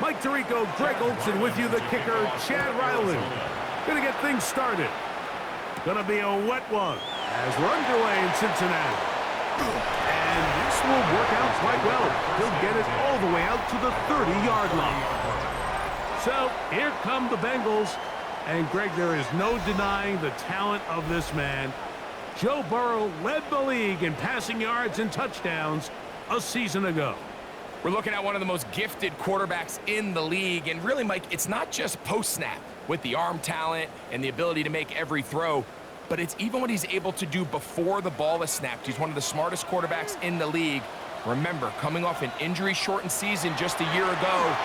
Mike Tirico, Greg Olson with you, the kicker, Chad Ryland. Gonna get things started. Gonna be a wet one as we're underway in Cincinnati. And this will work out quite well. He'll get it all the way out to the 30-yard line. So here come the Bengals. And Greg, there is no denying the talent of this man. Joe Burrow led the league in passing yards and touchdowns a season ago. We're looking at one of the most gifted quarterbacks in the league. And really, Mike, it's not just post-snap with the arm talent and the ability to make every throw, but it's even what he's able to do before the ball is snapped. He's one of the smartest quarterbacks in the league. Remember, coming off an injury-shortened season just a year ago,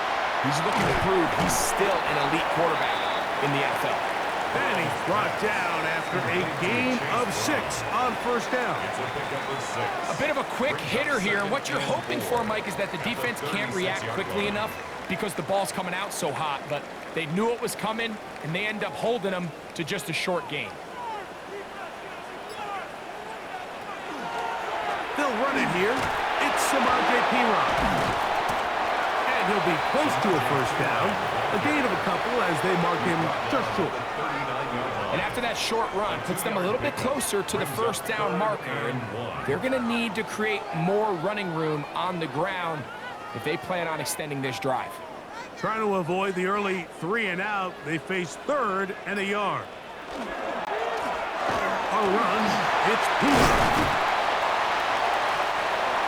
he's looking to prove he's still an elite quarterback in the NFL. And he's brought down after a gain of 6 on first down. A bit of a quick hitter here, and what you're hoping for, Mike, is that the defense can't react quickly enough because the ball's coming out so hot, but they knew it was coming, and they end up holding them to just a short gain. They'll run it here. It's Samaje Perine. And he'll be close to a first down. A gain of a couple as they mark him just short. And after that short run, puts them a little bit closer to the first down marker. And they're going to need to create more running room on the ground if they plan on extending this drive. Trying to avoid the early 3 and out, they face 3rd and a yard. A run, it's Perine.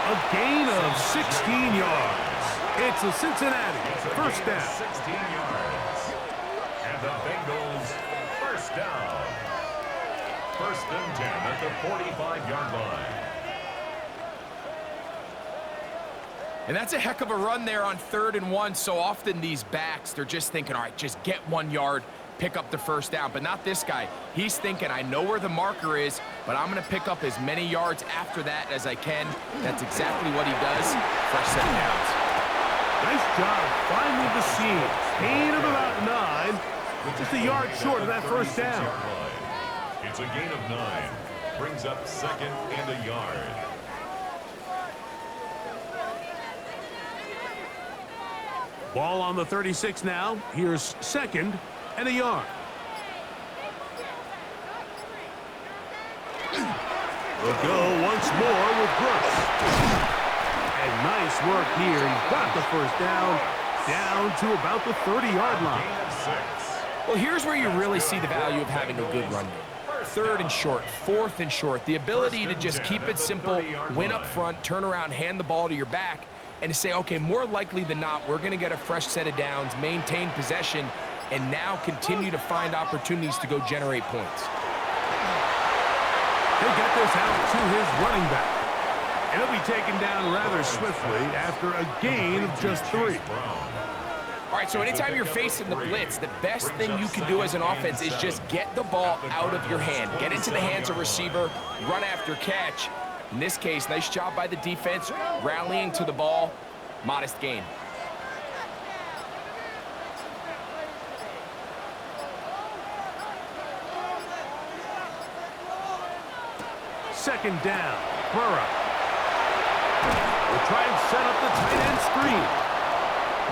A gain of 16 yards. It's a Cincinnati first down. 16 yards. And the Bengals first down. 1st and 10 at the 45-yard line. And that's a heck of a run there on 3rd and 1. So often these backs, they're just thinking, all right, just get 1 yard, pick up the first down. But not this guy. He's thinking, I know where the marker is, but I'm going to pick up as many yards after that as I can. That's exactly what he does. Fresh set of downs. Nice job finding the seam. Gain of about 9. Just a yard short of that first down. It's a gain of 9. Brings up 2nd and a yard. Ball on the 36 now. Here's 2nd and a yard. We'll go once more with Brooks. And nice work here. He's got the first down to about the 30-yard line. Well, here's where you really see the value of having a good run game. 3rd and short, 4th and short. The ability to just keep it simple, win up front, turn around, hand the ball to your back, and to say, okay, more likely than not, we're going to get a fresh set of downs, maintain possession, and now continue to find opportunities to go generate points. He'll get this out to his running back. And he'll be taken down rather swiftly after a gain of just 3. All right, so anytime you're facing the blitz, the best thing you can do as an offense is just get the ball out of your hand. Get into the hands of receiver, run after catch. In this case, nice job by the defense, rallying to the ball, modest gain. Second down, Burrow. We'll try and set up the tight end screen.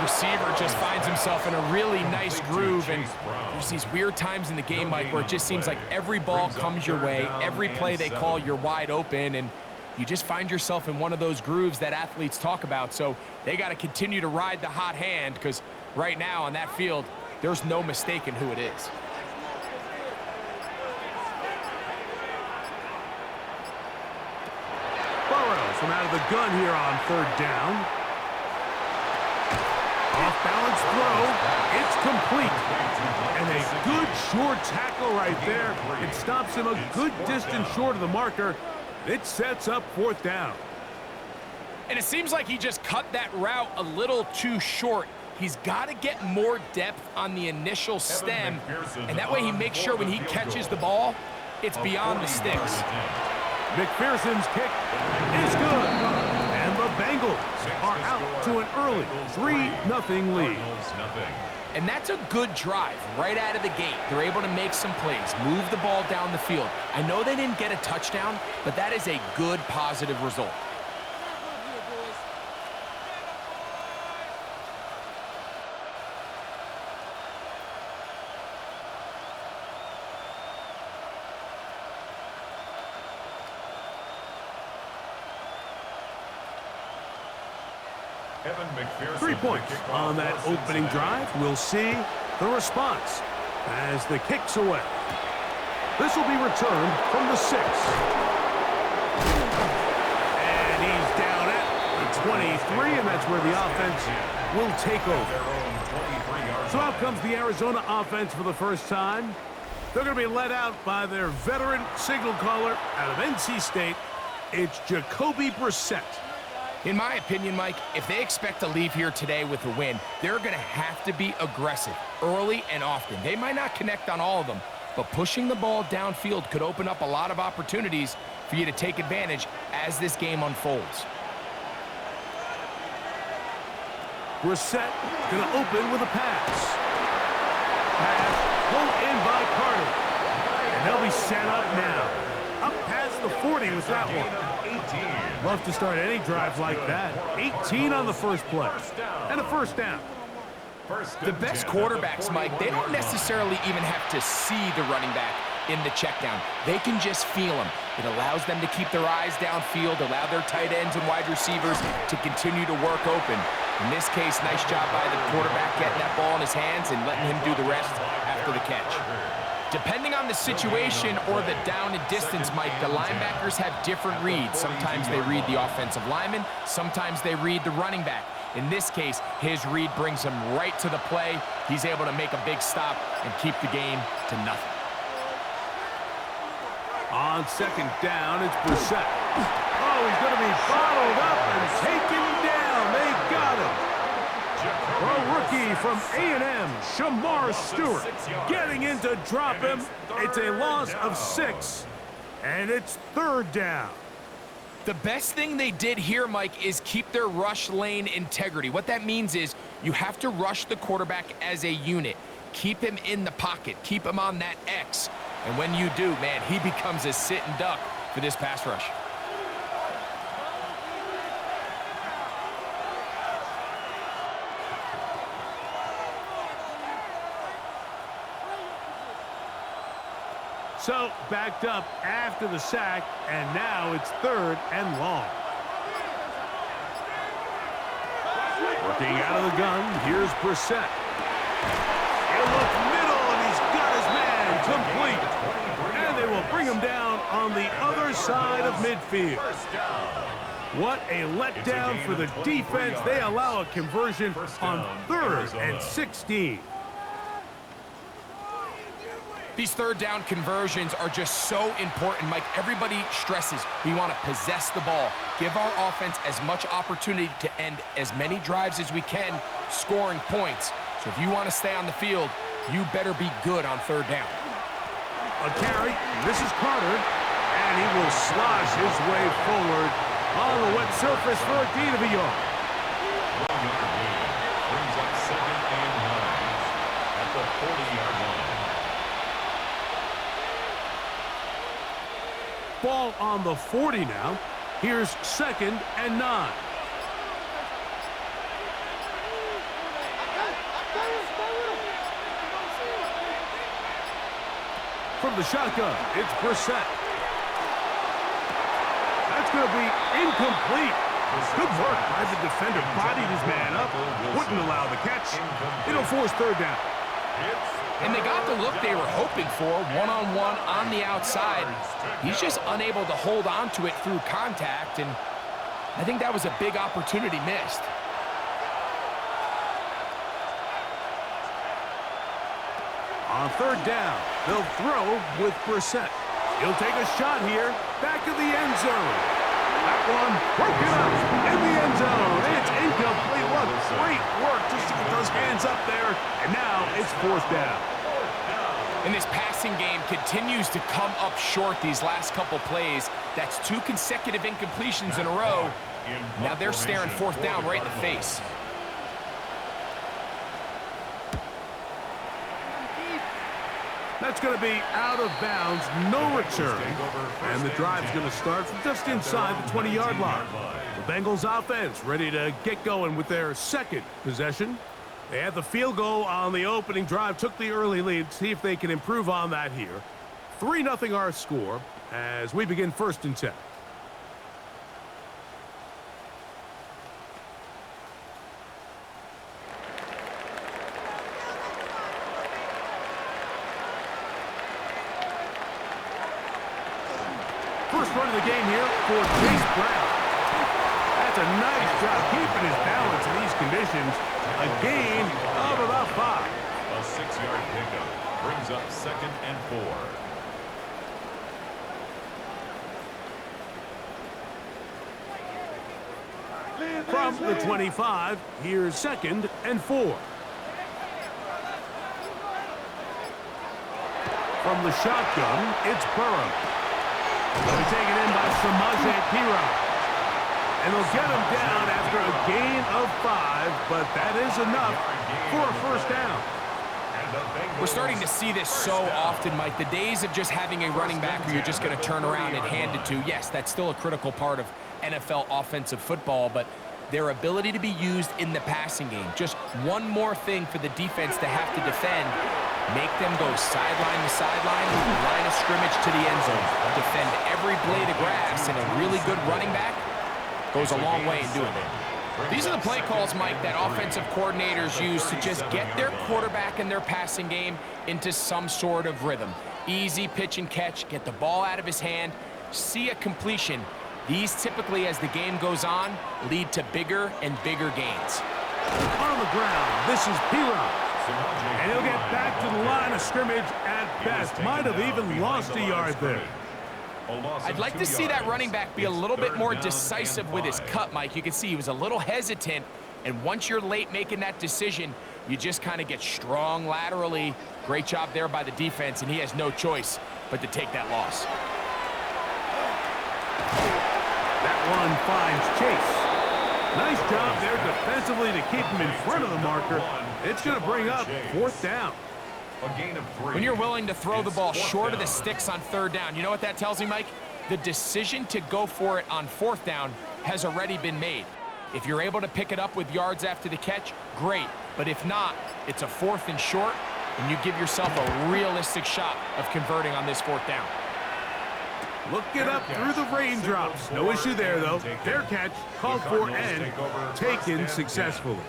Receiver just finds himself in a really nice groove, and there's these weird times in the game, Mike, where it just seems like every ball comes your way, every play they call, you're wide open, and you just find yourself in one of those grooves that athletes talk about. So they got to continue to ride the hot hand, because right now on that field, there's no mistaking who it is. Burrow from out of the gun here on 3rd down. Off-balance throw. It's complete. And a good short tackle right there. It stops him a good distance short of the marker. It sets up 4th down. And it seems like he just cut that route a little too short. He's got to get more depth on the initial stem, and that way he makes sure when he catches the ball, it's beyond the sticks. McPherson's kick is good. And the Bengals are out to an early 3-0 lead. And that's a good drive right out of the gate. They're able to make some plays, move the ball down the field. I know they didn't get a touchdown, but that is a good, positive result. Evan McPherson 3 points on that opening drive. We'll see the response as the kick's away. This will be returned from the 6. And he's down at the 23, and that's where the offense will take over. So out comes the Arizona offense for the first time. They're going to be led out by their veteran signal caller out of NC State. It's Jacoby Brissett. In my opinion, Mike, if they expect to leave here today with a win, they're going to have to be aggressive early and often. They might not connect on all of them, but pushing the ball downfield could open up a lot of opportunities for you to take advantage as this game unfolds. Brissett going to open with a pass. Pass pulled in by Carter. And they'll be set up now. Up past the 40 with that one. Love to start any drive like that. 18 on the first play. And a first down. The best quarterbacks, Mike, they don't necessarily even have to see the running back in the check down. They can just feel him. It allows them to keep their eyes downfield, allow their tight ends and wide receivers to continue to work open. In this case, nice job by the quarterback getting that ball in his hands and letting him do the rest after the catch. Depending on the situation or the down and distance, Mike, the linebackers have different reads. Sometimes they read the offensive lineman, sometimes they read the running back. In this case, his read brings him right to the play. He's able to make a big stop and keep the game to nothing. On second down, it's Brissett. Oh, he's going to be bottled up and taken down. They got him. A rookie from A&M, Shamar Stewart, getting in to drop him. It's a loss of 6, and it's third down. The best thing they did here, Mike, is keep their rush lane integrity. What that means is you have to rush the quarterback as a unit. Keep him in the pocket. Keep him on that X. And when you do, man, he becomes a sitting duck for this pass rush. So, backed up after the sack, and now it's third and long. Working out of the gun, here's Brissett. He'll look middle, and he's got his man complete. And they will bring him down on the other side of midfield. What a letdown for the defense. They allow a conversion on 3rd and 16. These third down conversions are just so important, Mike. Everybody stresses we want to possess the ball, give our offense as much opportunity to end as many drives as we can, scoring points. So if you want to stay on the field, you better be good on third down. A carry, this is Carter, and he will slosh his way forward on the wet surface for a gain of a yard. Brings up 2nd and 9 at the 40-yard line. Ball on the 40 now. Here's 2nd and 9. From the shotgun, it's Brissett. That's going to be incomplete. Good work by the defender. Bodied his man up. Wouldn't allow the catch. It'll force third down. And they got the look they were hoping for, one-on-one on the outside. He's just unable to hold on to it through contact, and I think that was a big opportunity missed. On third down, they'll throw with Brissett. He'll take a shot here, back of the end zone. That one broken up in the end zone. It's incomplete. What great work just to get those hands up there. And now it's 4th down. And this passing game continues to come up short these last couple plays. That's 2 consecutive incompletions in a row. Now they're staring 4th down right in the face. That's going to be out of bounds, no return. And the drive's going to start from just inside the 20-yard line. The Bengals offense ready to get going with their 2nd possession. They had the field goal on the opening drive, took the early lead. See if they can improve on that here. 3-0 our score as we begin 1st and 10. First run of the game here for Chase Brown. That's a nice job keeping his balance in these conditions. A gain of about 5. A 6-yard pickup brings up 2nd and 4. From the 25, here's 2nd and 4. From the shotgun, it's Burrow. They'll be taken in by Parity. And they'll get him down after a gain of 5, but that is enough for a first down. We're starting to see this so often, Mike. The days of just having a running back who you're just going to turn around and hand it to, yes, that's still a critical part of NFL offensive football, but their ability to be used in the passing game. Just one more thing for the defense to have to defend. Make them go sideline to sideline, line of scrimmage to the end zone. Defend every blade of grass, and a really good running back goes a long way in doing it. These are the play calls, Mike, that offensive coordinators use to just get their quarterback and their passing game into some sort of rhythm. Easy pitch and catch, get the ball out of his hand, see a completion. These typically, as the game goes on, lead to bigger and bigger gains. On the ground, this is Pirot. And he'll get back to the line of scrimmage at best. Might have even lost a yard there. I'd like to see that running back be a little bit more decisive with his cut, Mike. You can see he was a little hesitant, and once you're late making that decision, you just kind of get strong laterally. Great job there by the defense, and he has no choice but to take that loss. That one finds Chase. Nice job there defensively to keep him in front of the marker. It's going to bring up 4th down. A gain of 3. When you're willing to throw the ball short of the sticks on 3rd down, you know what that tells me, Mike? The decision to go for it on 4th down has already been made. If you're able to pick it up with yards after the catch, great. But if not, it's a 4th and short, and you give yourself a realistic shot of converting on this 4th down. Looking up through the raindrops. No issue there, though. Fair catch, called for and taken successfully.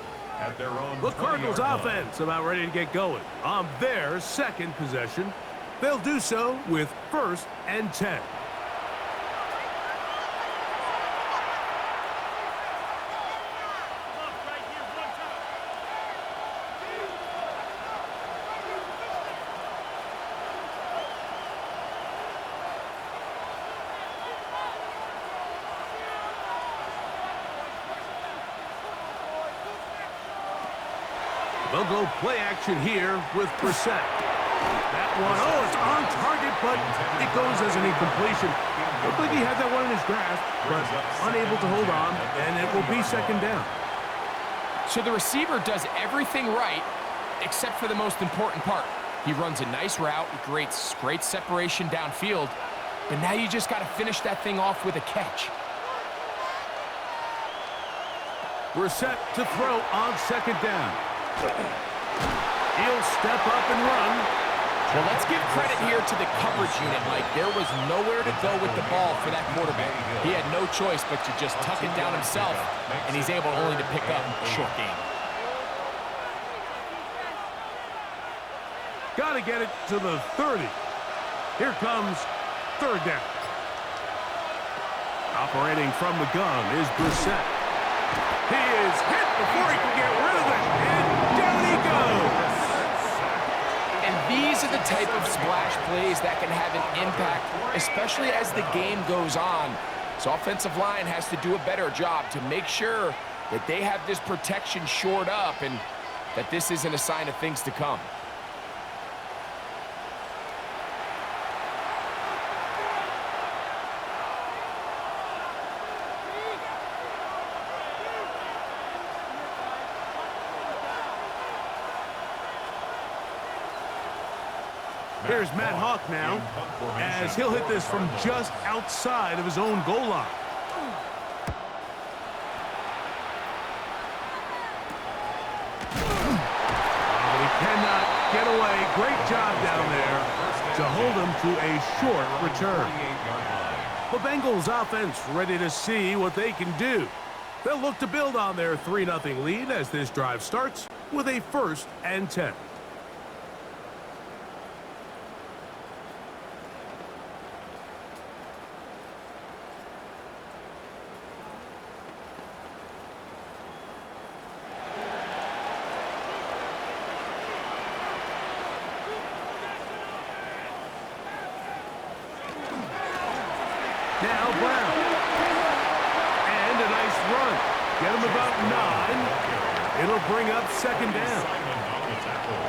The Cardinals offense about ready to get going on their 2nd possession. They'll do so with 1st and 10. They'll go play action here with Brissett. That one, oh, it's on target, but it goes as an incompletion. Looked like he had that one in his grasp, but unable to hold on, and it will be 2nd down. So the receiver does everything right, except for the most important part. He runs a nice route, great separation downfield, but now you just got to finish that thing off with a catch. Brissett to throw on 2nd down. He'll step up and run. Well, let's give credit here to the coverage unit, Mike. There was nowhere to go with the ball for that quarterback. He had no choice but to just tuck it down himself, and he's able only to pick up a short gain. Got to get it to the 30. Here comes 3rd down. Operating from the gun is Brissett. He is hit before he can get rid of it, and down he goes. And these are the type of splash plays that can have an impact, especially as the game goes on. So offensive line has to do a better job to make sure that they have this protection shored up and that this isn't a sign of things to come. Here's Matt Hawk now, as he'll hit this from just outside of his own goal line. But he cannot get away. Great job down there to hold him to a short return. The Bengals offense ready to see what they can do. They'll look to build on their 3-0 lead as this drive starts with a 1st and 10. Now Brown. And a nice run. Get him about 9. It'll bring up second down.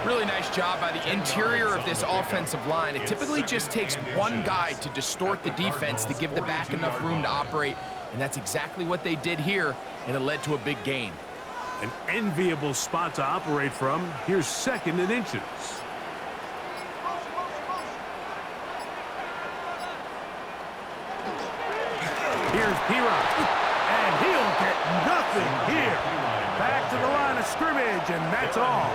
Really nice job by the interior of this offensive line. It typically just takes one guy to distort the defense to give the back enough room to operate, and that's exactly what they did here, and it led to a big gain. An enviable spot to operate from. Here's second and inches. Here's Parity, and he'll get nothing here. Back to the line of scrimmage, and that's all.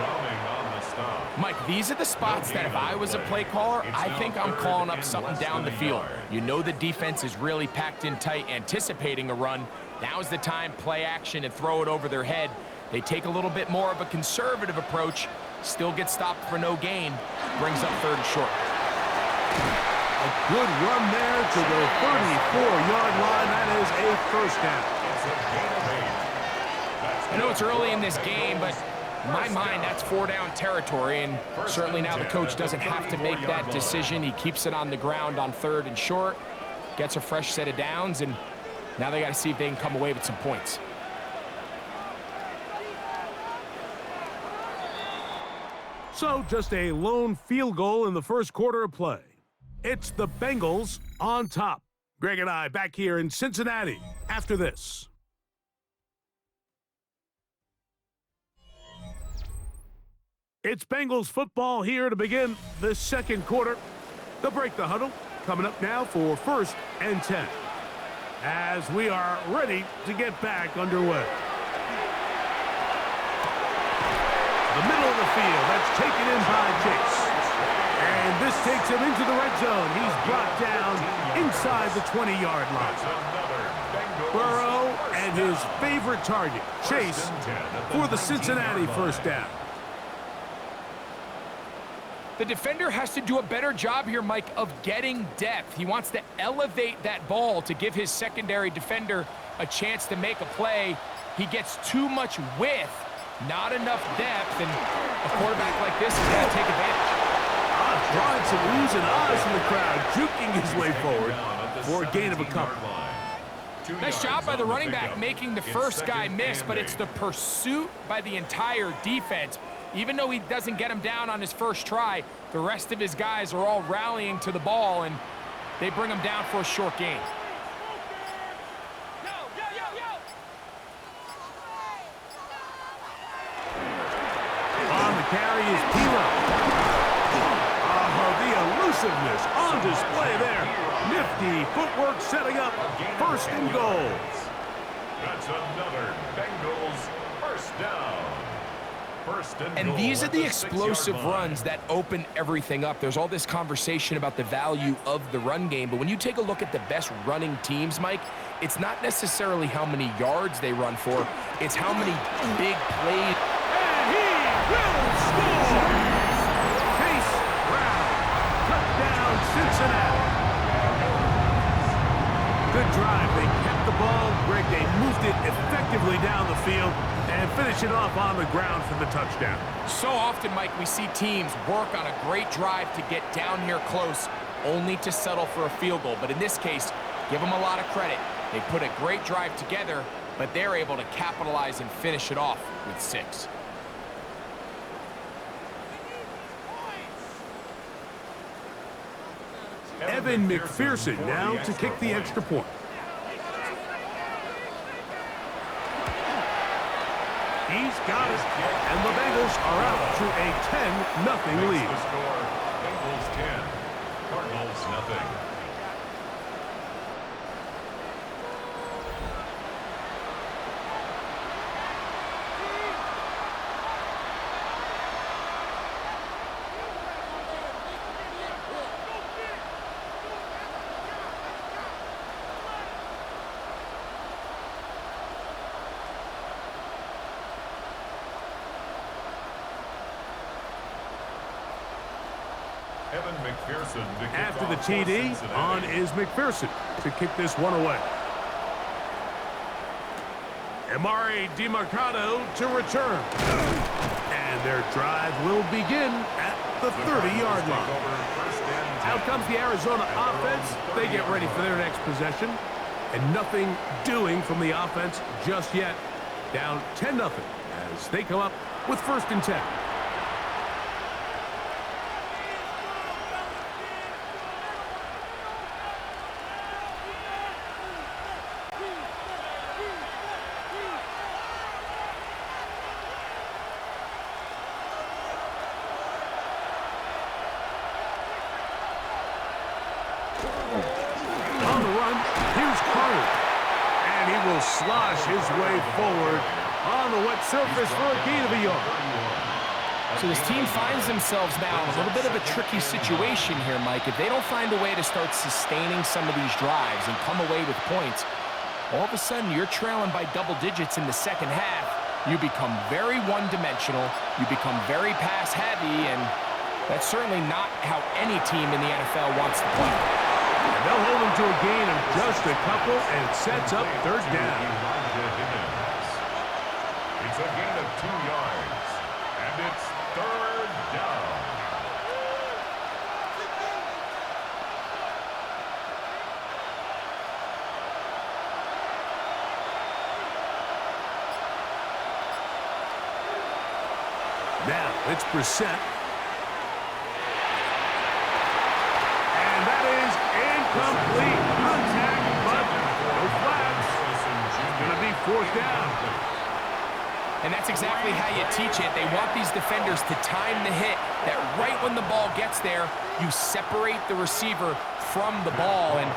Mike, these are the spots that if I was a play caller, I think I'm calling up something down the field. You know the defense is really packed in tight, anticipating a run. Now's the time, play action and throw it over their head. They take a little bit more of a conservative approach, still get stopped for no gain, brings up third and short. A good run there to the 34-yard line. That is a first down. I know it's early in this game, but in my mind, that's 4-down territory, and certainly now the coach doesn't have to make that decision. He keeps it on the ground on third and short, gets a fresh set of downs, and now they got to see if they can come away with some points. So just a lone field goal in the first quarter of play. It's the Bengals on top. Greg and I back here in Cincinnati after this. It's Bengals football here to begin the second quarter. They'll break the huddle. Coming up now for 1st and 10. As we are ready to get back underway. The middle of the field, that's taken in by Chase. And this takes him into the red zone. He's brought down inside the 20-yard line. Burrow and his favorite target, Chase, for the Cincinnati first down. The defender has to do a better job here, Mike, of getting depth. He wants to elevate that ball to give his secondary defender a chance to make a play. He gets too much width, not enough depth, and a quarterback like this is going to take advantage. Drawing some oohs and ahs from the crowd, juking his way forward for a gain of a couple. Nice job by the running back making the first guy miss, but it's the pursuit by the entire defense. Even though he doesn't get him down on his first try, the rest of his guys are all rallying to the ball, and they bring him down for a short gain. On the carry is Parity. The elusiveness on display there. Nifty footwork setting up 1st and goal. That's another Bengals first down. And these are the explosive runs that open everything up. There's all this conversation about the value of the run game, but when you take a look at the best running teams, Mike, it's not necessarily how many yards they run for, it's how many big plays. And he will score! Chase Brown, touchdown Cincinnati. Good drive. They kept the ball. Greg, they moved it effectively down the field and finish it off on the ground for the touchdown. So often, Mike, we see teams work on a great drive to get down here close, only to settle for a field goal. But in this case, give them a lot of credit. They put a great drive together, but they're able to capitalize and finish it off with 6. Evan McPherson now to kick the extra point. He's got it, and the Bengals are out to a 10-0 lead. The score, Bengals 10, Cardinals nothing. After the TD, on is McPherson to kick this one away. Amari DiMercado to return. And their drive will begin at the 30-yard line. Out comes the Arizona offense. They get ready for their next possession. And nothing doing from the offense just yet. Down 10-0 as they come up with 1st and 10. On the run, here's Carter. And he will slosh his way forward on the wet surface for a gain of a yard. So this team finds themselves now in a little bit of a tricky situation here, Mike. If they don't find a way to start sustaining some of these drives and come away with points, all of a sudden you're trailing by double digits in the second half. You become very one-dimensional. You become very pass-heavy, and that's certainly not how any team in the NFL wants to play. And they'll hold him to a gain of just a couple, and it sets up 3rd down. It's a gain of 2 yards, and it's 3rd down. Now, it's Brissett. And that is incomplete contact, but no flags. It's going to be 4th down. And that's exactly how you teach it. They want these defenders to time the hit, that right when the ball gets there, you separate the receiver from the ball. And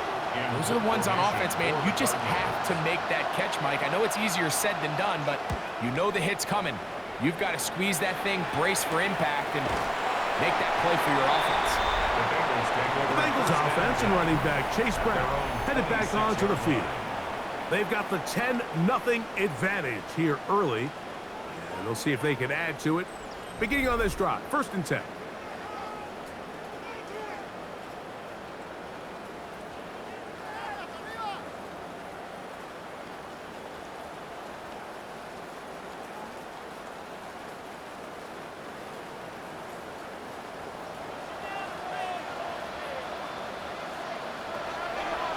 those are the ones on offense, man. You just have to make that catch, Mike. I know it's easier said than done, but you know the hit's coming. You've got to squeeze that thing, brace for impact, and make that play for your offense. The Bengals offense and running back Chase Brown headed back onto the field. They've got the 10-0 advantage here early. And they'll see if they can add to it. Beginning on this drive, 1st and 10.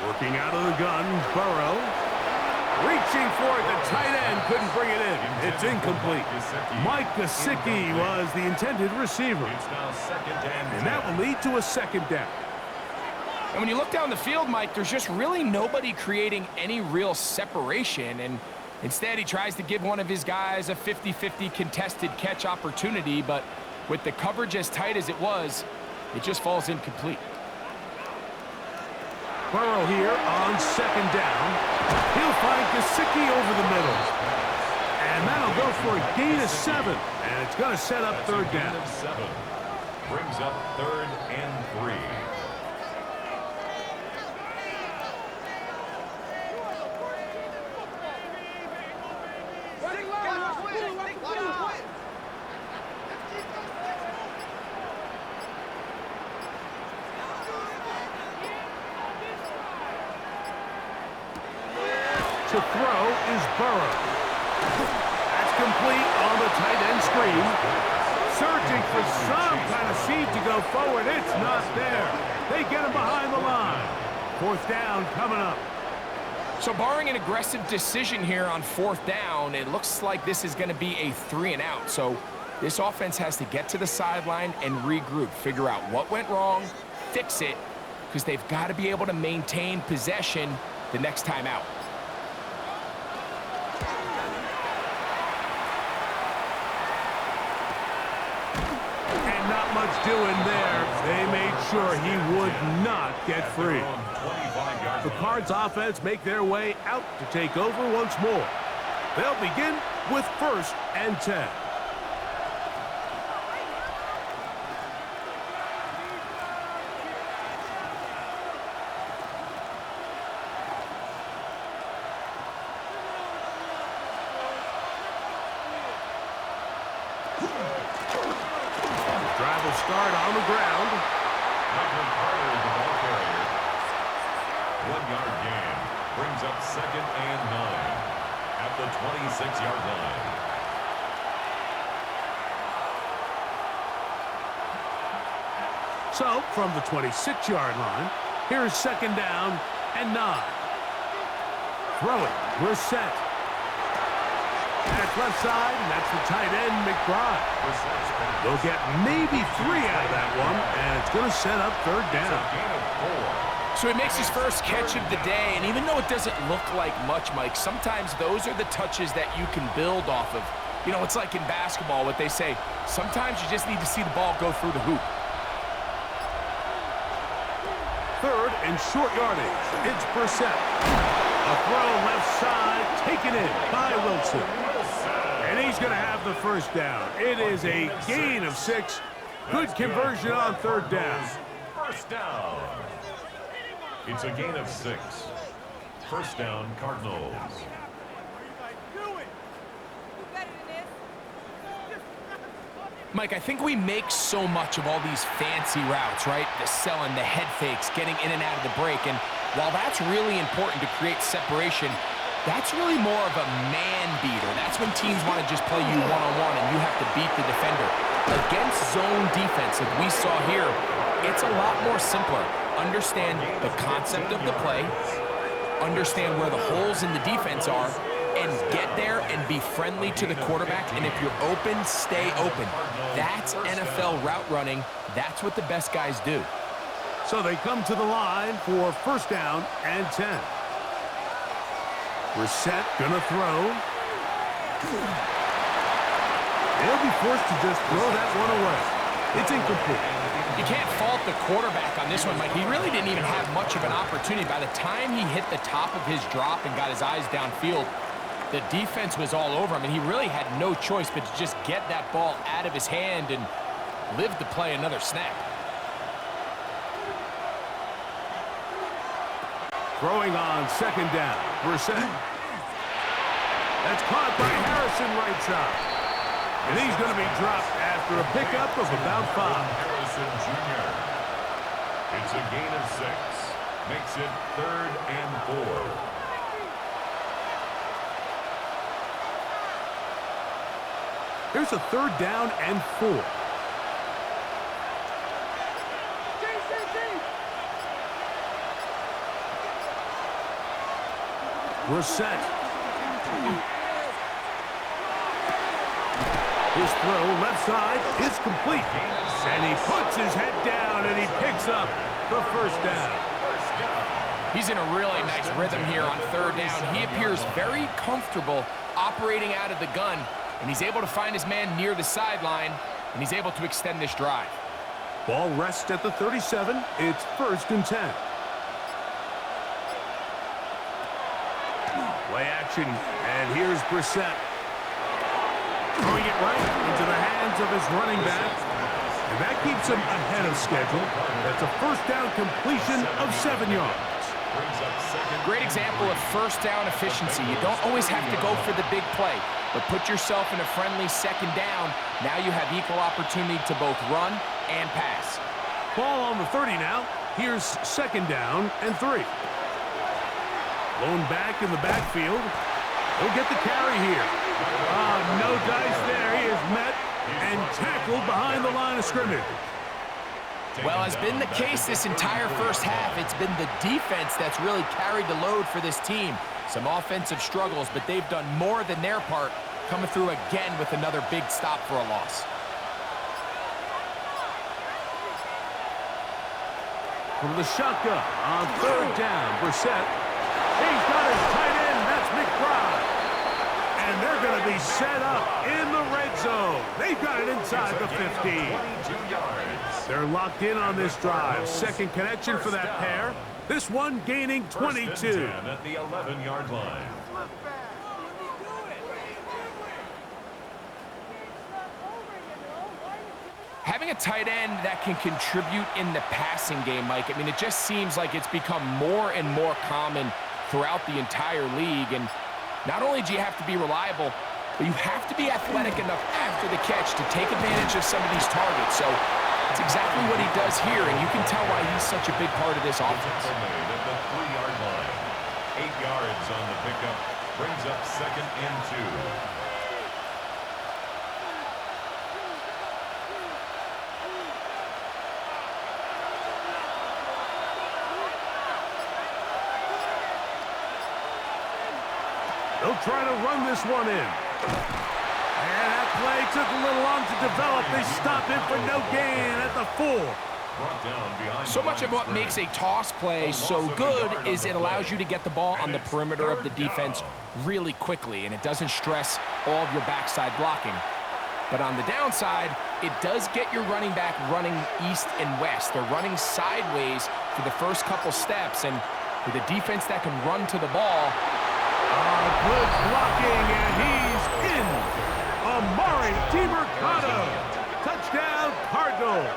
Working out of the gun, Burrow. Reaching for it, the tight end couldn't bring it in. It's incomplete. Mike Gesicki was the intended receiver. And that will lead to a 2nd down. And when you look down the field, Mike, there's just really nobody creating any real separation. And instead, he tries to give one of his guys a 50-50 contested catch opportunity. But with the coverage as tight as it was, it just falls incomplete. Burrow here on 2nd down. He'll find Gesicki over the middle. And that'll go for a gain of 7. And it's going to set up 3rd down. Brings up 3rd and 3. To throw is Burrow. That's complete on the tight end screen. Searching for some kind of seed to go forward. It's not there. They get him behind the line. 4th down coming up. So barring an aggressive decision here on 4th down, it looks like this is going to be a 3-and-out. So this offense has to get to the sideline and regroup, figure out what went wrong, fix it, because they've got to be able to maintain possession the next time out. Not much doing there. They made sure he would not get free. The Cards offense make their way out to take over once more. They'll begin with 1st and 10. Drive will start on the ground. Michael Carter is the ball carrier. 1-yard gain. Brings up 2nd and 9 at the 26-yard line. So, from the 26-yard line, here's second down and 9. Throwing, we're set. That's left side, and that's the tight end, McBride. They'll get maybe 3 out of that one, and it's going to set up third down. So he makes his first catch of the day, and even though it doesn't look like much, Mike, sometimes those are the touches that you can build off of. You know, it's like in basketball, what they say, sometimes you just need to see the ball go through the hoop. Third and short yardage. It's Brissett. A throw left side, taken in by Wilson. And he's going to have the first down. It is a gain of 6. Good conversion on third down. First down. It's a gain of 6. First down, Cardinals. Mike, I think we make so much of all these fancy routes, right? The selling, the head fakes, getting in and out of the break. And while that's really important to create separation, that's really more of a man beater. That's when teams want to just play you one-on-one and you have to beat the defender. Against zone defense, like we saw here, it's a lot more simpler. Understand the concept of the play, understand where the holes in the defense are, and get there and be friendly to the quarterback. And if you're open, stay open. That's NFL route running. That's what the best guys do. So they come to the line for first down and 10. Brissett gonna throw. They'll be forced to just throw that one away. It's incomplete. You can't fault the quarterback on this one, Mike. He really didn't even have much of an opportunity. By the time he hit the top of his drop and got his eyes downfield, the defense was all over him, and he really had no choice but to just get that ball out of his hand and live to play another snap. Throwing on second down, Brissett. That's caught by Harrison right side. And he's going to be dropped after a pickup of about 5. Harrison Jr. It's a gain of 6. Makes it third and 4. Here's a third down and 4. We're set. His throw left side is complete. And he puts his head down and he picks up the first down. He's in a really nice rhythm here on third down. He appears very comfortable operating out of the gun, and he's able to find his man near the sideline, and he's able to extend this drive. Ball rests at the 37. It's first and 10. Play action, and here's Brissett. Throwing it right into the hands of his running back. And that keeps him ahead of schedule. That's a first down completion of 7 yards. Great example of first down efficiency. You don't always have to go for the big play, but put yourself in a friendly second down. Now you have equal opportunity to both run and pass. Ball on the 30 now. Here's second down and 3. Blown back in the backfield. He'll get the carry here. No dice there. He is met and tackled behind the line of scrimmage. Well, has been the case this entire first half. It's been the defense that's really carried the load for this team. Some offensive struggles, but they've done more than their part, coming through again with another big stop for a loss. From the shotgun on third down, Brissett. He's got his tight end. That's McBride. And they're going to be set up in the red zone. They've got it inside the 15. They're locked in on this drive. Second connection for that pair. This one gaining 22. At the 11-yard line. Having a tight end that can contribute in the passing game, Mike, I mean, it just seems like it's become more and more common throughout the entire league. And not only do you have to be reliable, but you have to be athletic enough after the catch to take advantage of some of these targets. So it's exactly what he does here, and you can tell why he's such a big part of this offense. At the 3-yard line. 8 yards on the pickup. Brings up second and 2. They'll try to run this one in. And that play took a little long to develop. They stop it for no gain at the 4. So much of what makes a toss play so good is it allows you to get the ball on the perimeter of the defense really quickly, and it doesn't stress all of your backside blocking. But on the downside, it does get your running back running east and west. They're running sideways for the first couple steps, and with a defense that can run to the ball. Good blocking, and he's in. Amari DiMercado. Touchdown, Cardinals.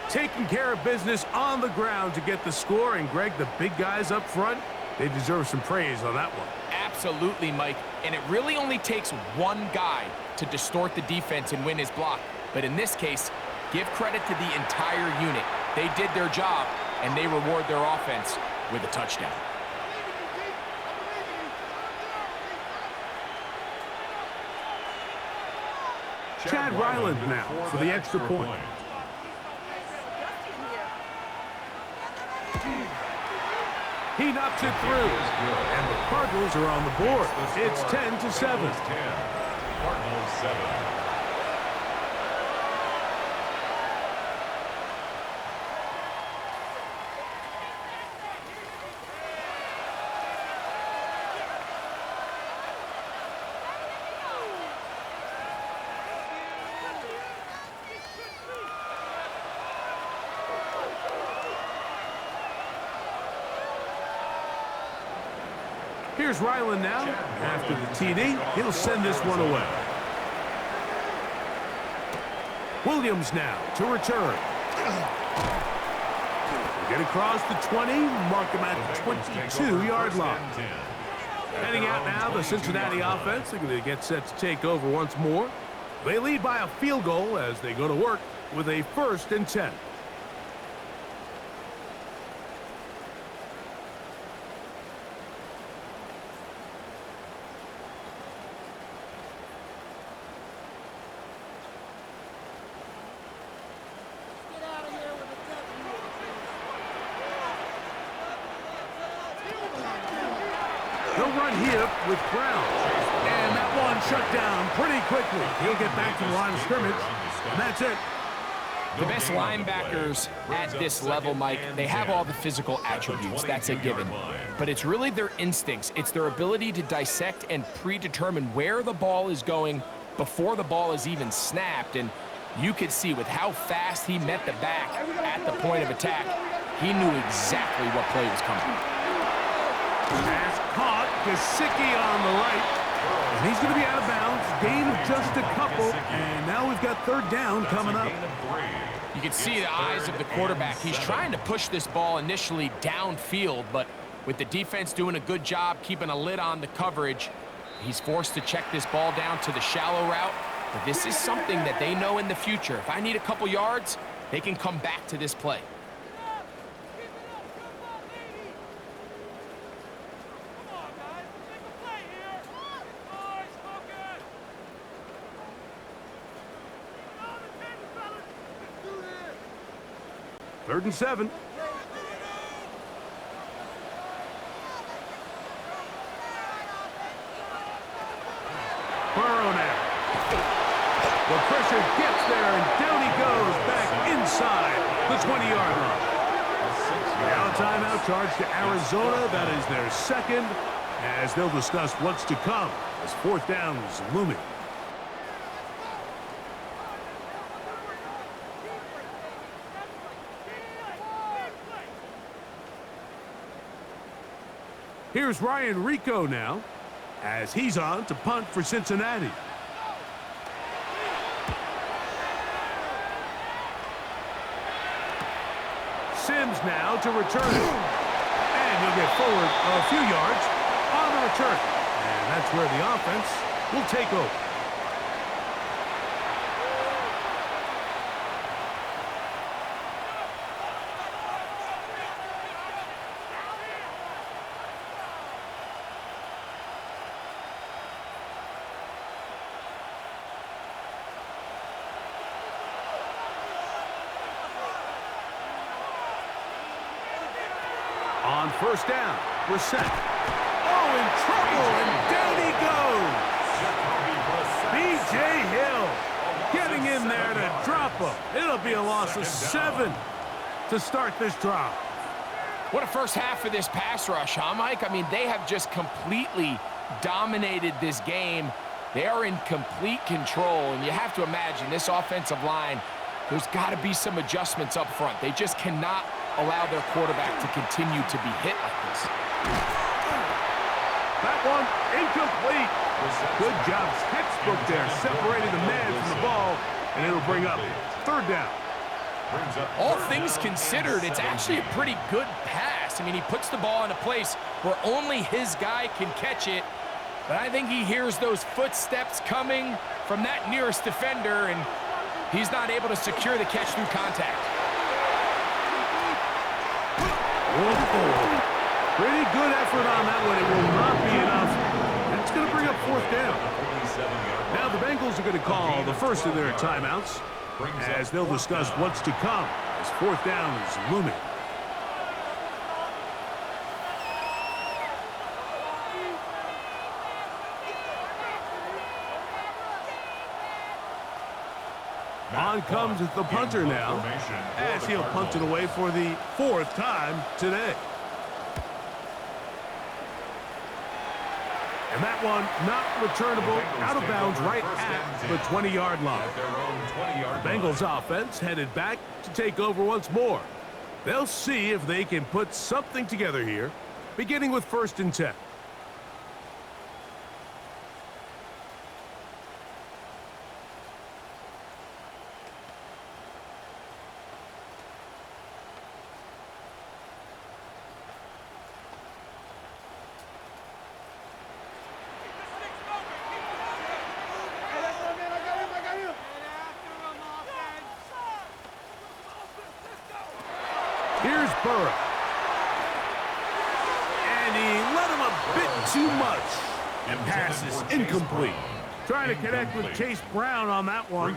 Taking care of business on the ground to get the score. And, Greg, the big guys up front, they deserve some praise on that one. Absolutely, Mike. And it really only takes one guy to distort the defense and win his block. But in this case, give credit to the entire unit. They did their job, and they reward their offense with a touchdown. Chad Ryland now for the extra point. He knocks it through, and the Cardinals are on the board. It's 10-7. Cardinals 7. Here's Ryland now. After the TD, he'll send this one away. Williams now to return. Get across the 20, mark him at the 22-yard line. Heading out now, the Cincinnati offense. They're going to get set to take over once more. They lead by a field goal as they go to work with a 1st and 10. They'll run here with Brown. And that one shut down pretty quickly. He'll get back to the line of scrimmage. And that's it. The best linebackers at this level, Mike, they have all the physical attributes. That's a given. But it's really their instincts. It's their ability to dissect and predetermine where the ball is going before the ball is even snapped. And you could see with how fast he met the back at the point of attack, he knew exactly what play was coming. Pass caught. Gesicki on the right. And he's going to be out of bounds. Gain of just a couple. And now we've got 3rd down coming up. You can see the eyes of the quarterback. He's trying to push this ball initially downfield, but with the defense doing a good job keeping a lid on the coverage, he's forced to check this ball down to the shallow route. But this is something that they know in the future. If I need a couple yards, they can come back to this play. Third and 7. Burrow now. The pressure gets there, and down he goes back inside the 20-yard line. Now a timeout charge to Arizona. That is their 2nd, as they'll discuss what's to come as 4th down is looming. Here's Ryan Rico now, as he's on to punt for Cincinnati. Sims now to return it. And he'll get forward a few yards on the return. And that's where the offense will take over. On first down, we're set. Oh, in trouble, and down he goes. B.J. Hill getting in there to drop him. It'll be a loss of 7 to start this drive. What a first half for this pass rush, huh, Mike? I mean, they have just completely dominated this game. They are in complete control, and you have to imagine this offensive line, there's got to be some adjustments up front. They just cannot allow their quarterback to continue to be hit like this. That one incomplete. Good job, textbook there, separating the man from the ball, and it'll bring up third down. All things considered, it's actually a pretty good pass. I mean, he puts the ball in a place where only his guy can catch it, but I think he hears those footsteps coming from that nearest defender, and he's not able to secure the catch through contact. Pretty good effort on that one. It will not be enough. That's going to bring up fourth down. Now the Bengals are going to call the first of their timeouts as they'll discuss what's to come as fourth down is looming. On comes the punter now, as he'll punt it away for the fourth time today. And that one not returnable, out of bounds right at the 20-yard line. The Bengals offense headed back to take over once more. They'll see if they can put something together here, beginning with 1st and 10. Here's Burrow. And he let him a bit too much. And pass is incomplete. Trying to connect with Chase Brown on that one.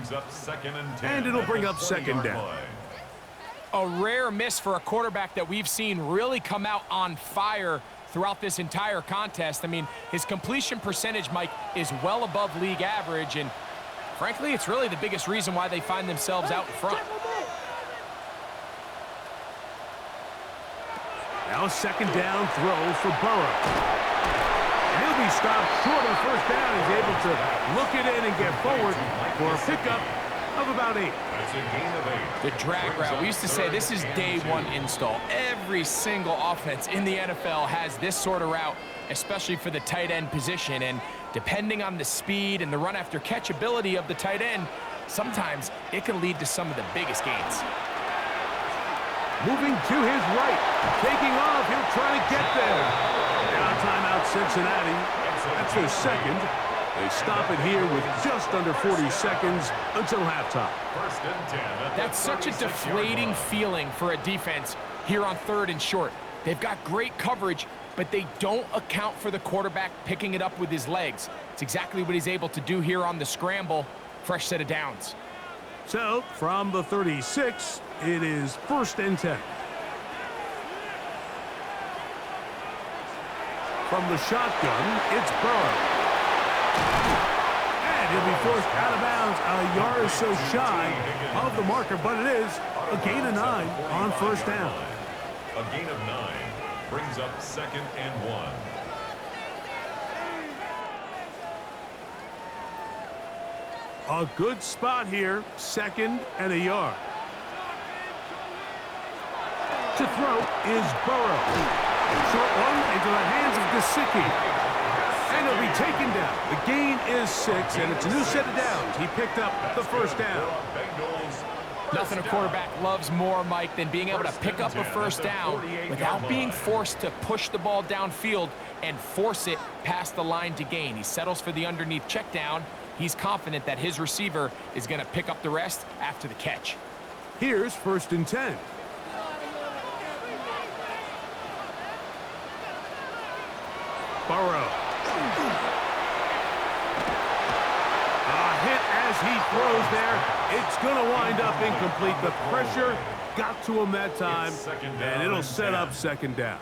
And it'll bring up second down. A rare miss for a quarterback that we've seen really come out on fire throughout this entire contest. I mean, his completion percentage, Mike, is well above league average. And frankly, it's really the biggest reason why they find themselves out in front. Now a second down throw for Burrow. And he'll be stopped short of first down. He's able to look it in and get forward for a pickup of about 8. That's a gain of 8. The drag route. We used to say this is day one install. Every single offense in the NFL has this sort of route, especially for the tight end position. And depending on the speed and the run after catch ability of the tight end, sometimes it can lead to some of the biggest gains. Moving to his right. Taking off. He'll try to get there. Now timeout Cincinnati. That's their second. They stop it here with just under 40 seconds until halftime. 1st and 10. That's such a deflating feeling for a defense here on 3rd and short. They've got great coverage, but they don't account for the quarterback picking it up with his legs. It's exactly what he's able to do here on the scramble. Fresh set of downs. So, from the 36, it is 1st and 10. From the shotgun, it's Burrow. And he'll be forced out of bounds a yard or so shy of the marker, but it is a gain of 9 on 1st down. A gain of 9 brings up 2nd and 1. A good spot here, 2nd and a yard. To throw is Burrow. Short one into the hands of Gesicki. And he'll be taken down. The gain is 6, and it's a new set of downs. He picked up the 1st down. Nothing a quarterback loves more, Mike, than being able to pick up a 1st down without being forced to push the ball downfield and force it past the line to gain. He settles for the underneath check down. He's confident that his receiver is going to pick up the rest after the catch. Here's 1st and 10. Burrow. A hit as he throws there. It's going to wind up incomplete. The pressure got to him that time, and it'll set up 2nd down.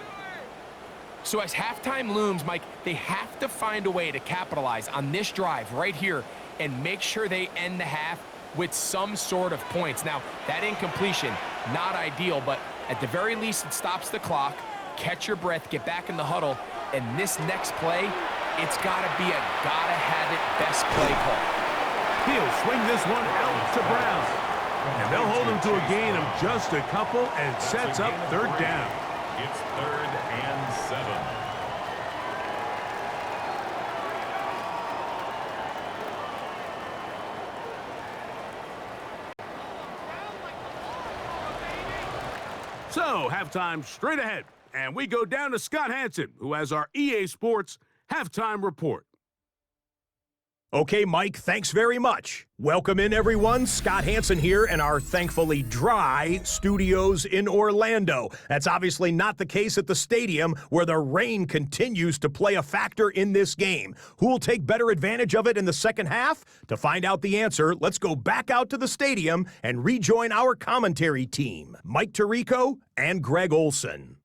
So as halftime looms, Mike, they have to find a way to capitalize on this drive right here and make sure they end the half with some sort of points. Now, that incompletion, not ideal, but at the very least, it stops the clock. Catch your breath, get back in the huddle, and this next play, it's got to be a gotta-have-it best play call. He'll swing this one out to Brown. And they'll hold him to a gain of just a couple and sets up third down. It's 3rd and 7. So, halftime straight ahead. And we go down to Scott Hansen, who has our EA Sports halftime report. Okay, Mike, thanks very much. Welcome in, everyone. Scott Hansen here in our thankfully dry studios in Orlando. That's obviously not the case at the stadium, where the rain continues to play a factor in this game. Who will take better advantage of it in the second half? To find out the answer, let's go back out to the stadium and rejoin our commentary team, Mike Tirico and Greg Olson.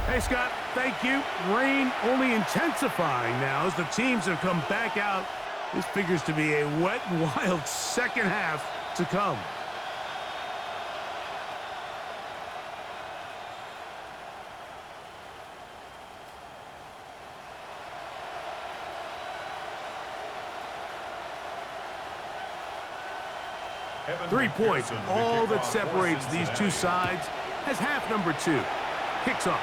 Hey, Scott, thank you. Rain only intensifying now as the teams have come back out. This figures to be a wet, wild second half to come. Evan 3 points, McPherson, the all that kickoff separates for these two Cincinnati. sides, as half number 2 kicks off.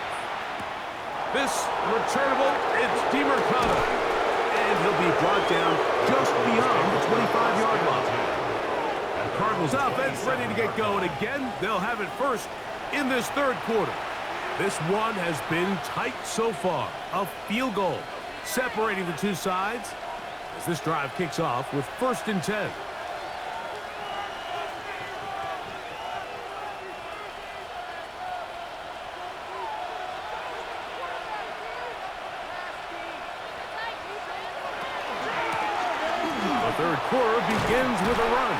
This returnable, it's DeMarcado, and he'll be brought down just beyond the 25-yard line. The Cardinals offense ready to get going again. They'll have it first in this third quarter. This one has been tight so far. A field goal separating the two sides as this drive kicks off with 1st and 10. Third quarter begins with a run.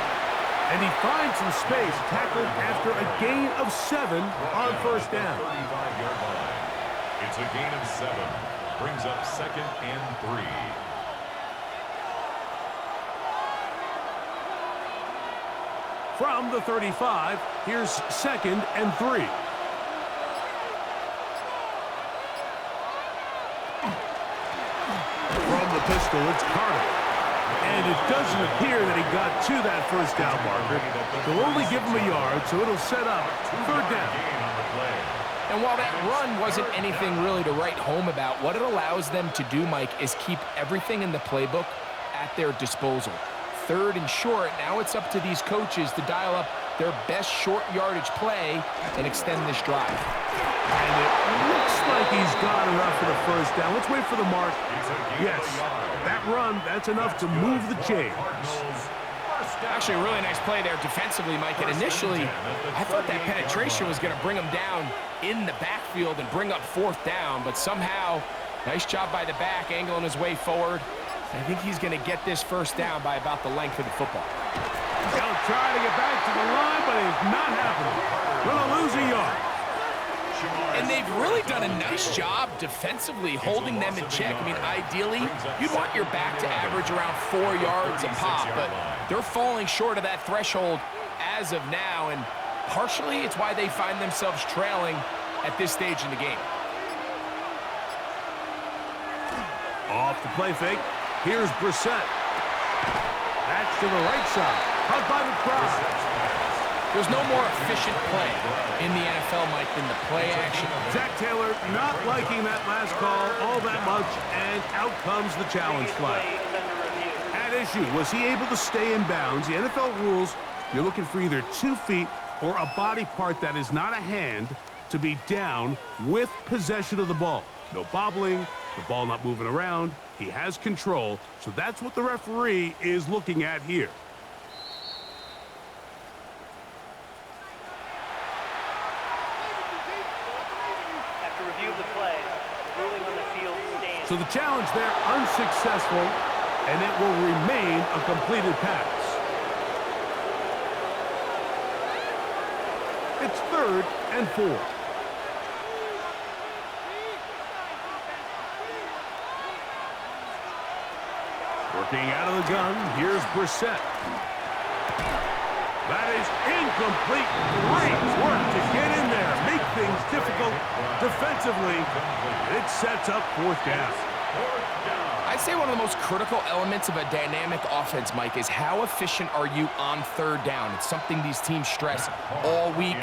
And he finds some space, tackled after a gain of 7 on 1st down. 35-yard line. It's a gain of 7. Brings up 2nd and 3. From the 35, here's 2nd and 3. From the pistol, it's Carter. And it doesn't appear that he got to that 1st down marker. They'll only give him a yard, so it'll set up 3rd down. And while that run wasn't anything really to write home about, what it allows them to do, Mike, is keep everything in the playbook at their disposal. 3rd and short, now it's up to these coaches to dial up their best short yardage play and extend this drive. And it looks like he's got enough for the 1st down. Let's wait for the mark. Yes, that run, that's enough to move the chains. Actually, a really nice play there defensively, Mike. And initially, I thought that penetration was going to bring him down in the backfield and bring up 4th down. But somehow, nice job by the back, angling his way forward. I think he's going to get this 1st down by about the length of the football. He'll try to get back to the line, but it's not happening. Going to lose a yard. And they've really done a nice job defensively holding them in check. I mean, ideally, you'd want your back to average around 4 yards a pop, but they're falling short of that threshold as of now, and partially it's why they find themselves trailing at this stage in the game. Off the play fake. Here's Brissett. That's to the right side. Caught by the crowd. There's no more efficient play in the NFL, Mike, than the play action. Zach Taylor not liking that last call all that much, and out comes the challenge flag. At issue, was he able to stay in bounds? The NFL rules, you're looking for either 2 feet or a body part that is not a hand to be down with possession of the ball. No bobbling, the ball not moving around. He has control, so that's what the referee is looking at here. After review of the play, ruling on the field stands. So the challenge there unsuccessful, and it will remain a completed pass. It's 3rd and 4. Working out of the gun, here's Brissett. That is incomplete. Great work to get in there, make things difficult defensively. It sets up 4th down. I'd say one of the most critical elements of a dynamic offense, Mike, is how efficient are you on 3rd down. It's something these teams stress all week.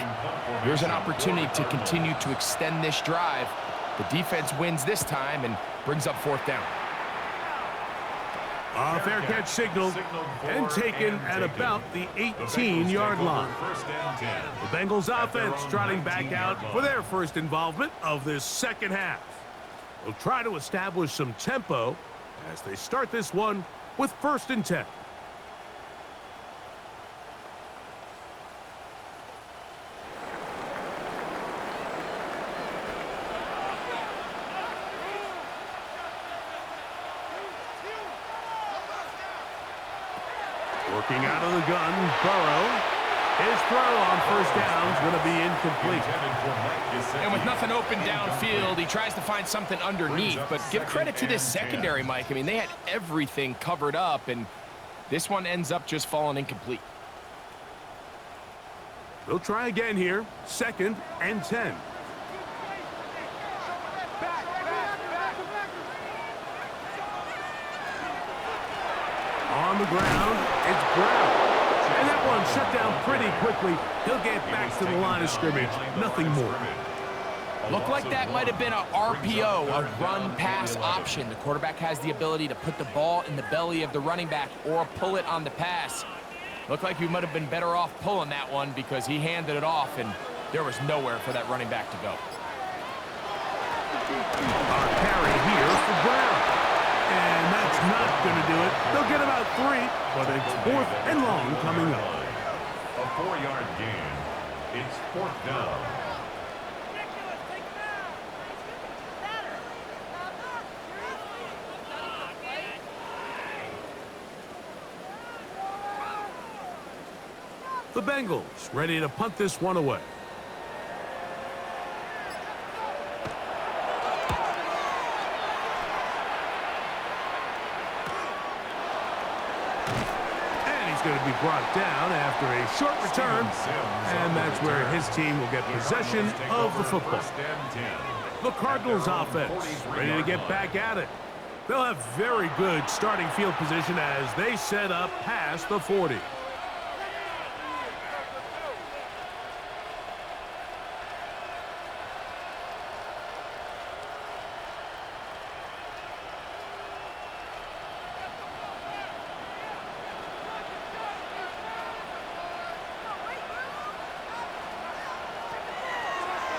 Here's an opportunity to continue to extend this drive. The defense wins this time and brings up 4th down. A fair catch signaled and taken at about the 18-yard line. The Bengals offense trotting back out for their first involvement of this second half. They'll try to establish some tempo as they start this one with 1st and 10. Working out of the gun, Burrow. His throw on 1st down is going to be incomplete. And with nothing open downfield, he tries to find something underneath. But give credit to this secondary, Mike. I mean, they had everything covered up, and this one ends up just falling incomplete. They'll try again here. 2nd and 10. On the ground, it's Brown. And that one shut down pretty quickly. He'll get back to the line of scrimmage. Nothing more. Looked like that might have been a RPO, a run-pass option. The quarterback has the ability to put the ball in the belly of the running back or pull it on the pass. Looked like he might have been better off pulling that one because he handed it off, and there was nowhere for that running back to go. A carry here for Brown. And that's not going to do it. They'll get about 3, but it's 4th and long coming up. A 4-yard gain. It's 4th down. The Bengals ready to punt this one away. Going to be brought down after a short return, and that's where his team will get possession of the football. The Cardinals offense ready to get back at it. They'll have very good starting field position as they set up past the 40.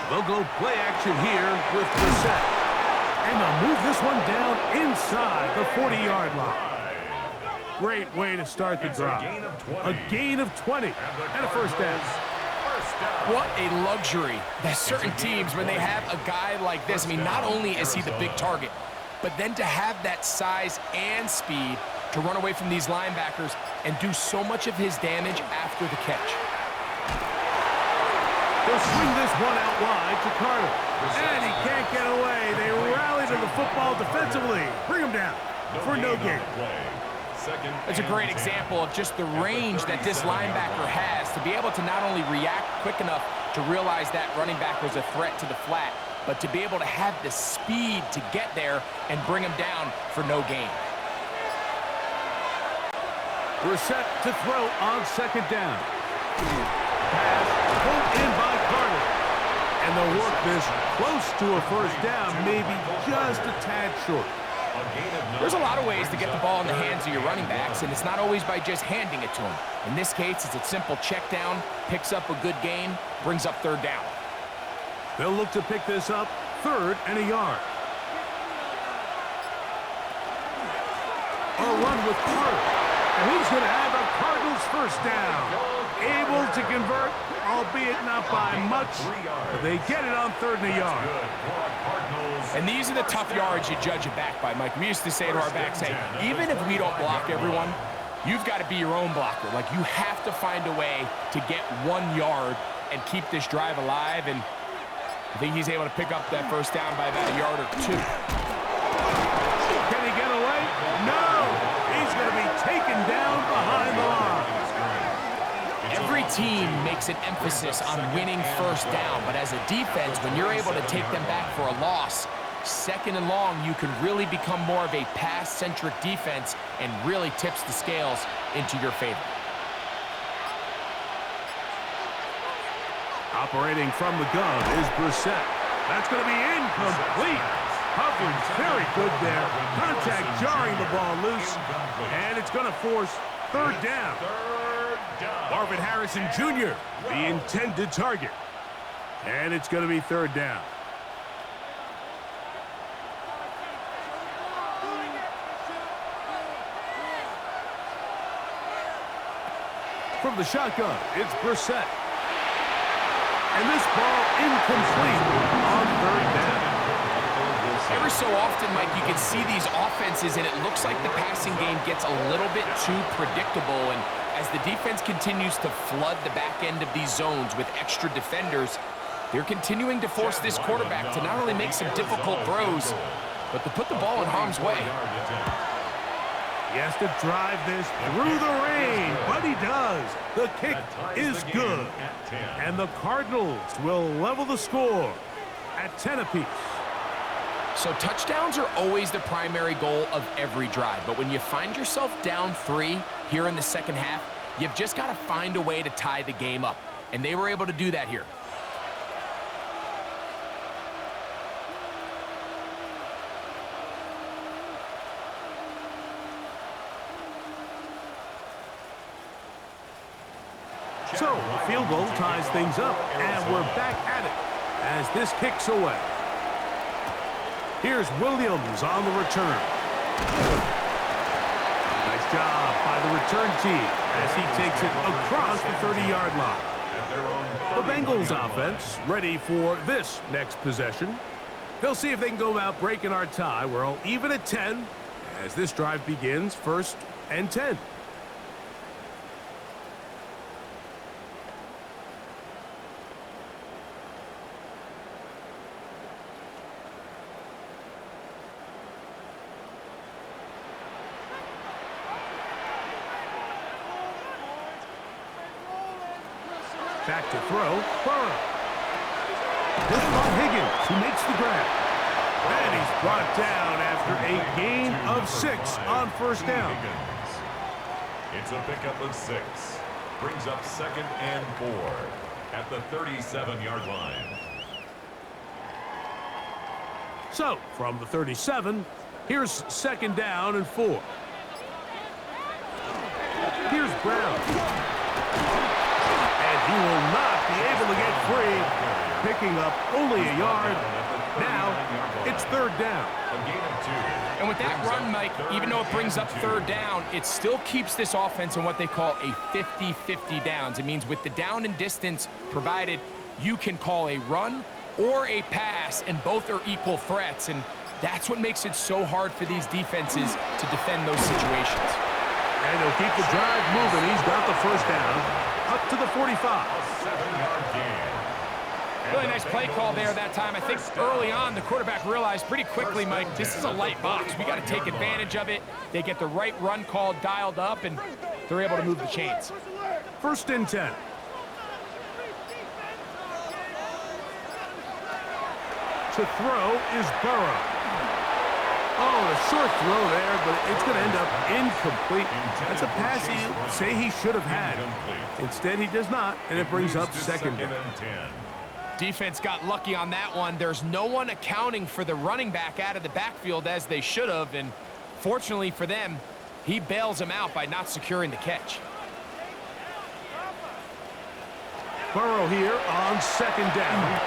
They'll go play action here with Brissett. And they'll move this one down inside the 40-yard line. Great way to start the drive. A gain of 20 and a 1st down. What a luxury that certain teams, when they have a guy like this, I mean, not only is he the big target, but then to have that size and speed to run away from these linebackers and do so much of his damage after the catch. They'll swing this one out wide to Carter. And he can't get away. They rally to the football defensively. Bring him down for no gain. It's a great example of just the range that this linebacker has to be able to not only react quick enough to realize that running back was a threat to the flat, but to be able to have the speed to get there and bring him down for no gain. Brissett to throw on 2nd down. Pass pulled in by Carter. And they'll work this close to a 1st down, maybe just a tad short. There's a lot of ways to get the ball in the hands of your running backs, and it's not always by just handing it to them. In this case, it's a simple check down, picks up a good gain, brings up 3rd down. They'll look to pick this up 3rd and a yard. A run with Parity. And he's going to have a Cardinals 1st down. Able to convert albeit not by much, but they get it on 3rd and a yard. And these are the tough yards you judge a back by, Mike. We used to say to our backs, hey, even if we don't block everyone, you've got to be your own blocker. Like, you have to find a way to get 1 yard and keep this drive alive, and I think he's able to pick up that first down by about a yard or 2. Can he get away? No! He's going to be taken down behind the line. Every team makes an emphasis on winning first down, but as a defense, when you're able to take them back for a loss, 2nd and long, you can really become more of a pass-centric defense and really tips the scales into your favor. Operating from the gun is Brissett. That's going to be incomplete. Coverage very good there. Contact jarring the ball loose, and it's going to force 3rd down. Marvin Harrison Jr., the intended target. And it's going to be 3rd down. From the shotgun, it's Brissett. And this ball incomplete on 3rd down. Every so often, Mike, you can see these offenses, and it looks like the passing game gets a little bit too predictable. And as the defense continues to flood the back end of these zones with extra defenders, they're continuing to force this quarterback to not only make some difficult throws, but to put the ball in harm's way. He has to drive this through the rain, but he does. The kick is good. And the Cardinals will level the score at 10 apiece. So touchdowns are always the primary goal of every drive, but when you find yourself down 3 here in the 2nd half, you've just got to find a way to tie the game up. And they were able to do that here. So, the field goal ties things up, and we're back at it as this kicks away. Here's Williams on the return. Nice job by the return team as he takes it across the 30-yard line. The Bengals offense ready for this next possession. They'll see if they can go about breaking our tie. We're all even at 10 as this drive begins, 1st and 10. Back to throw, Burrow. This on Higgins, who makes the grab. And he's brought down after a gain of 6 on 1st down. It's a pickup of 6. Brings up 2nd and 4 at the 37-yard line. So, from the 37, here's 2nd down and 4. Here's Brown. He will not be able to get free, picking up only a yard. Now, it's 3rd down. And with that run, Mike, even though it brings up 3rd down, it still keeps this offense in what they call a 50-50 downs. It means with the down and distance provided, you can call a run or a pass, and both are equal threats. And that's what makes it so hard for these defenses to defend those situations. And he'll keep the drive moving. He's got the 1st down. Up to the 45. Really nice play call there that time. I think early on, the quarterback realized pretty quickly, Mike, this is a light box. We got to take advantage of it. They get the right run call dialed up, and they're able to move the chains. 1st and 10. To throw is Burrow. Oh, a short throw there, but it's going to end up incomplete. That's a pass he'll say he should have had. Instead, he does not, and it brings up 2nd down. Defense got lucky on that one. There's no one accounting for the running back out of the backfield as they should have, and fortunately for them, he bails him out by not securing the catch. Burrow here on 2nd down.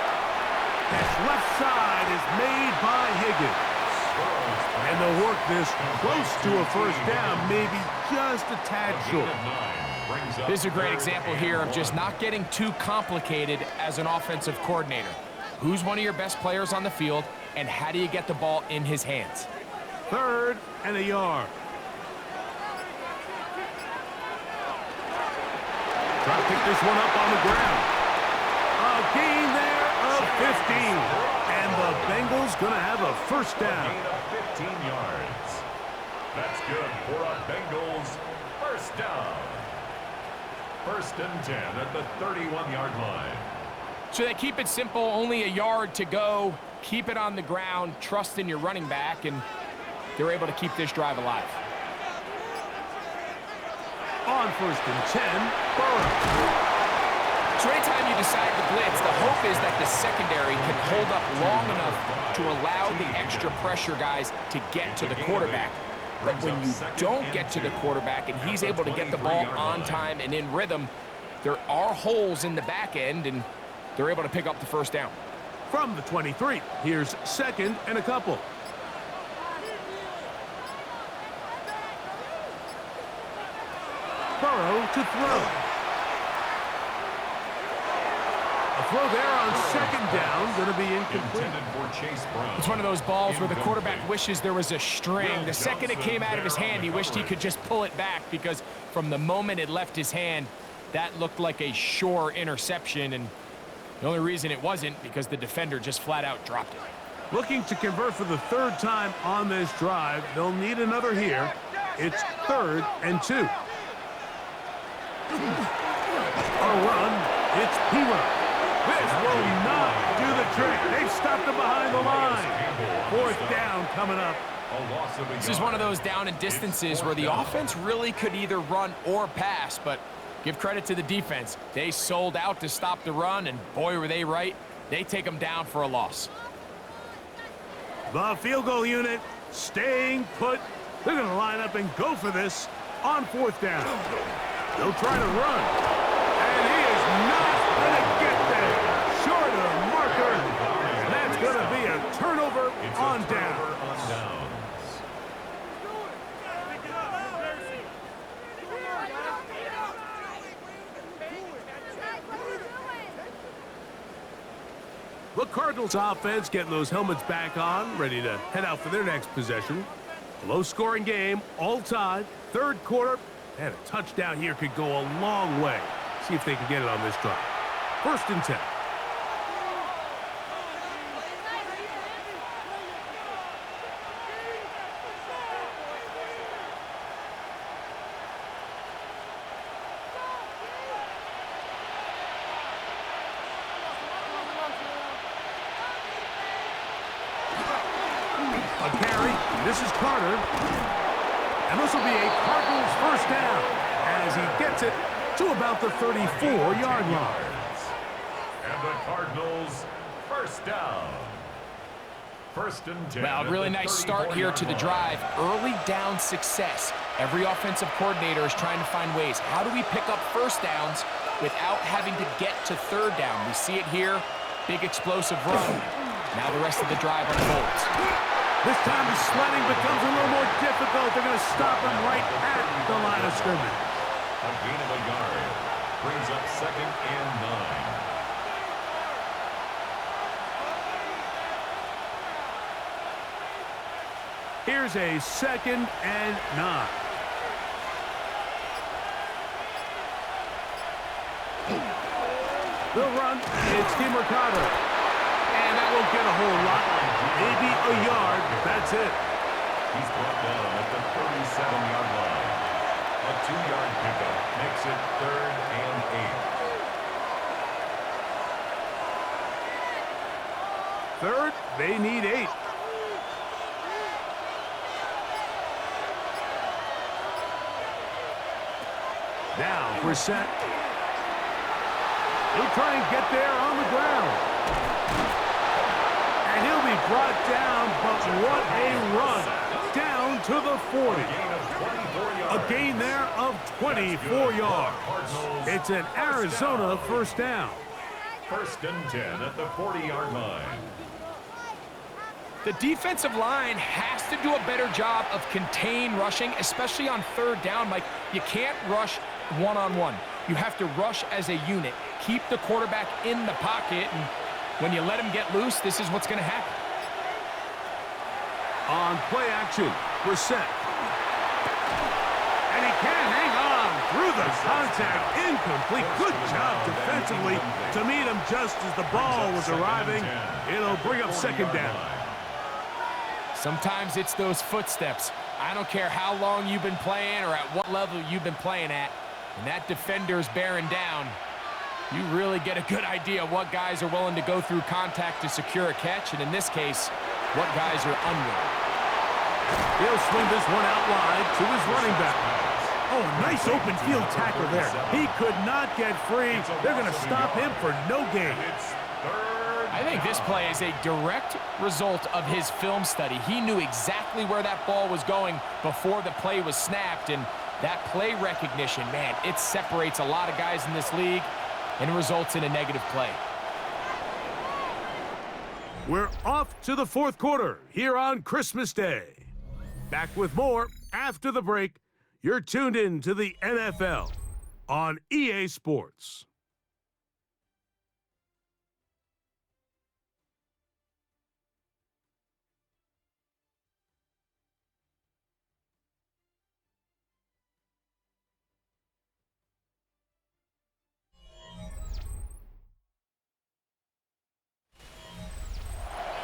That left side is made by Higgins. And they'll work this close to a 1st down, maybe just a tad short. brings up This is a great third example and here of just 1. not getting too complicated as an offensive coordinator. Who's one of your best players on the field, and how do you get the ball in his hands? 3rd and a yard. Try to pick this one up on the ground. A gain there of 15. And the Bengals going to have a first down. Gain of 15 yards. That's good for a Bengals first down. 1st and 10 at the 31-yard line. So they keep it simple, only a yard to go. Keep it on the ground, trust in your running back, and they're able to keep this drive alive. On 1st and 10, Burrow. So anytime you decide to blitz, the hope is that the secondary can hold up long enough to allow the extra pressure guys to get to the quarterback. But when you don't get to the quarterback and he's able to get the ball on time and in rhythm, there are holes in the back end, and they're able to pick up the first down. From the 23, here's 2nd and a couple. Burrow to throw. A throw there on 2nd down, going to be incomplete. Intended for Chase Brown. It's one of those balls where the quarterback wishes there was a string. The second it came out of his hand, he wished he could just pull it back, because from the moment it left his hand, that looked like a sure interception, and the only reason it wasn't because the defender just flat out dropped it. Looking to convert for the 3rd time on this drive. They'll need another here. It's 3rd and 2. A run. It's P-Run. This will not do the trick. They've stopped him behind the line. 4th down coming up. This is one of those down and distances where the offense really could either run or pass, but give credit to the defense. They sold out to stop the run, and boy, were they right. They take them down for a loss. The field goal unit staying put. They're going to line up and go for this on 4th down. They'll try to run, and he is not going to get there. Short of marker. That's going to be a turnover on down. The Cardinals offense getting those helmets back on, ready to head out for their next possession. A low-scoring game, all tied, 3rd quarter, and a touchdown here could go a long way. See if they can get it on this drive. 1st and 10. A carry. This is Carter. And this will be a Cardinals first down as he gets it to about the 34-yard line. And the Cardinals first down. 1st and 10. Well, really nice start here to the drive. Early down success. Every offensive coordinator is trying to find ways. How do we pick up first downs without having to get to 3rd down? We see it here. Big explosive run. Now the rest of the drive unfolds. This time the sledding becomes a little more difficult. They're going to stop him right at the line of scrimmage. A gain of a yard. Brings up 2nd and 9. Here's a 2nd and 9. The run, it's DeMarcado. And that won't get a whole lot. Maybe a yard, that's it. He's brought down at the 37-yard line. A 2-yard pickup makes it 3rd and 8. 3rd, they need 8. Now we're set. He'll try and get there on the ground. And he'll be brought down, but what a run. Down to the 40. A gain there of 24 yards. It's an Arizona first down. 1st and 10 at the 40-yard line. The defensive line has to do a better job of contain rushing, especially on 3rd down. Mike, you can't rush one-on-one. You have to rush as a unit. Keep the quarterback in the pocket, and when you let him get loose, this is what's going to happen. On play action, Brissett. And he can't hang on through the contact. Incomplete. Good job defensively to meet him just as the ball was arriving. It'll bring up second down. Sometimes it's those footsteps. I don't care how long you've been playing or at what level you've been playing at. When that defender's bearing down, you really get a good idea of what guys are willing to go through contact to secure a catch, and in this case, what guys are unwilling. He'll swing this one out wide to his running back. Oh, nice open field tackle there. He could not get free. They're going to stop him for no gain. I think this play is a direct result of his film study. He knew exactly where that ball was going before the play was snapped, and that play recognition, man, it separates a lot of guys in this league and results in a negative play. We're off to the fourth quarter here on Christmas Day. Back with more after the break. You're tuned in to the NFL on EA Sports.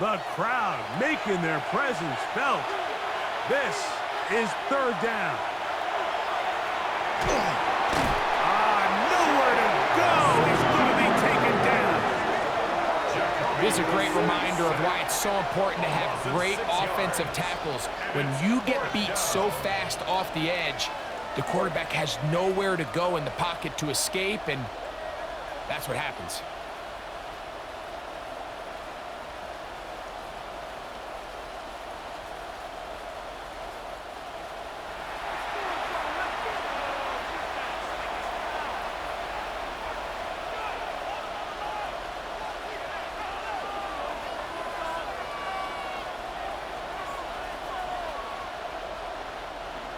The crowd making their presence felt. This is third down. Nowhere to go. He's going to be taken down. This is a great reminder of why it's so important to have great offensive tackles. When you get beat so fast off the edge, the quarterback has nowhere to go in the pocket to escape, and that's what happens.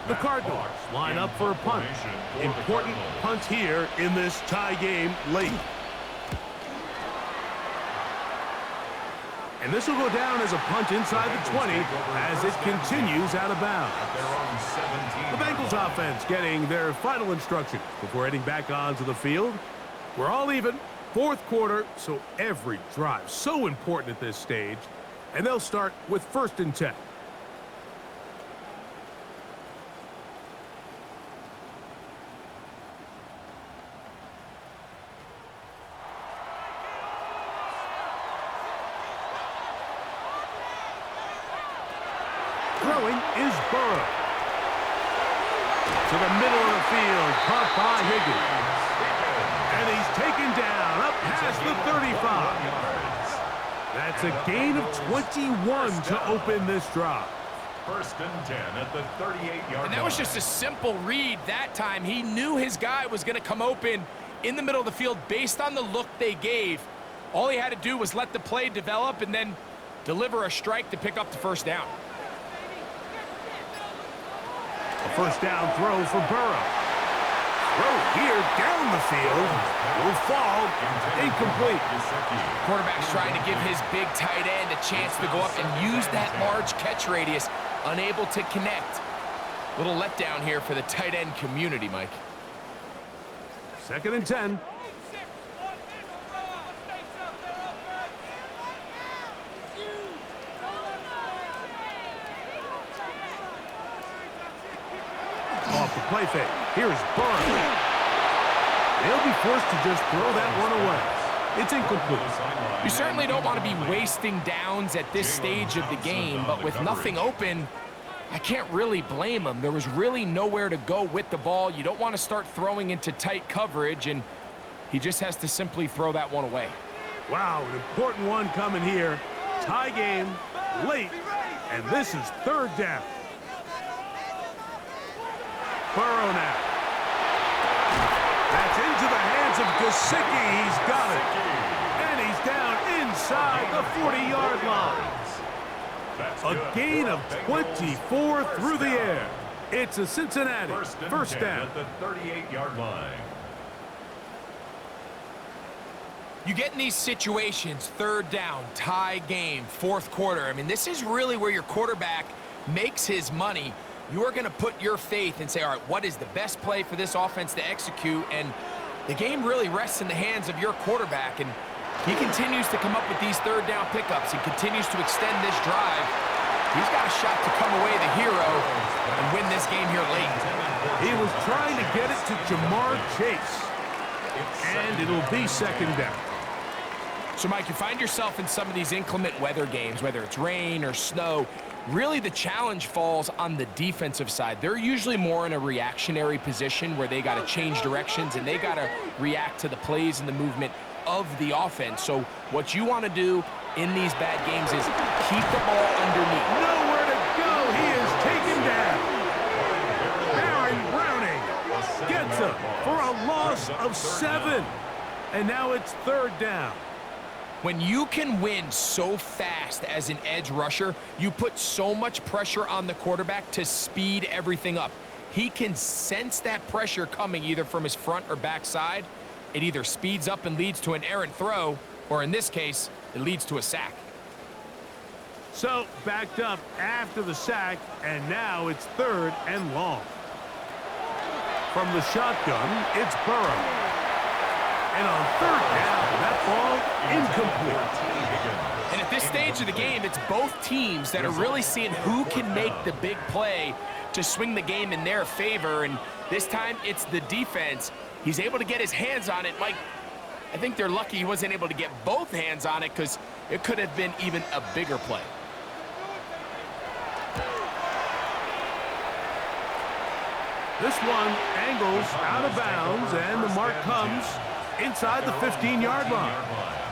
The Cardinals line up for a punt. Important punt here in this tie game late. And this will go down as a punt inside the 20 as it continues out of bounds. The Bengals offense getting their final instruction before heading back onto the field. We're all even, fourth quarter, so every drive so important at this stage. And they'll start with 1st and 10. Throwing is Burrow. To the middle of the field, caught by Higgins. And he's taken down up past the 35. That's a gain of 21 to open this drive. 1st and 10 at the 38-yard line. And that was just a simple read that time. He knew his guy was going to come open in the middle of the field based on the look they gave. All he had to do was let the play develop and then deliver a strike to pick up the 1st down. A 1st down throw for Burrow. Throw here down the field. Will fall. Incomplete. Quarterback's trying to give his big tight end a chance to go up and use that large catch radius. Unable to connect. Little letdown here for the tight end community, Mike. 2nd and 10. Off the play fake. Here's Burrow. They'll be forced to just throw that one away. It's incomplete. You certainly don't want to be wasting downs at this stage of the game, but with nothing open, I can't really blame him. There was really nowhere to go with the ball. You don't want to start throwing into tight coverage, and he just has to simply throw that one away. Wow, an important one coming here. Tie game, late, and this is 3rd down. Burrow now. That's into the hands of Gesicki. He's got it. And he's down inside the 40-yard line. A gain of 24 through the air. It's a Cincinnati first down. At the 38-yard line. You get in these situations, third down, tie game, fourth quarter. I mean, this is really where your quarterback makes his money. You are going to put your faith and say, all right, what is the best play for this offense to execute? And the game really rests in the hands of your quarterback. And he continues to come up with these third down pickups and continues to extend this drive. He's got a shot to come away the hero and win this game here late. He was trying to get it to Jamar Chase. And it'll be second down. So, Mike, you find yourself in some of these inclement weather games, whether it's rain or snow. Really, the challenge falls on the defensive side. They're usually more in a reactionary position where they got to change directions and they got to react to the plays and the movement of the offense. So what you want to do in these bad games is keep the ball underneath. Nowhere to go. He is taken down. Barry Browning gets him for a loss of 7. And now it's third down. When you can win so fast as an edge rusher, you put so much pressure on the quarterback to speed everything up. He can sense that pressure coming either from his front or back side. It either speeds up and leads to an errant throw, or in this case, it leads to a sack. So backed up after the sack, and now it's third and long. From the shotgun, it's Burrow. And on third down, that ball incomplete. And at this stage of the game, it's both teams that are really seeing who can make the big play to swing the game in their favor. And this time, it's the defense. He's able to get his hands on it. Mike, I think they're lucky he wasn't able to get both hands on it because it could have been even a bigger play. This one angles out of bounds, and the mark comes inside the 15-yard line.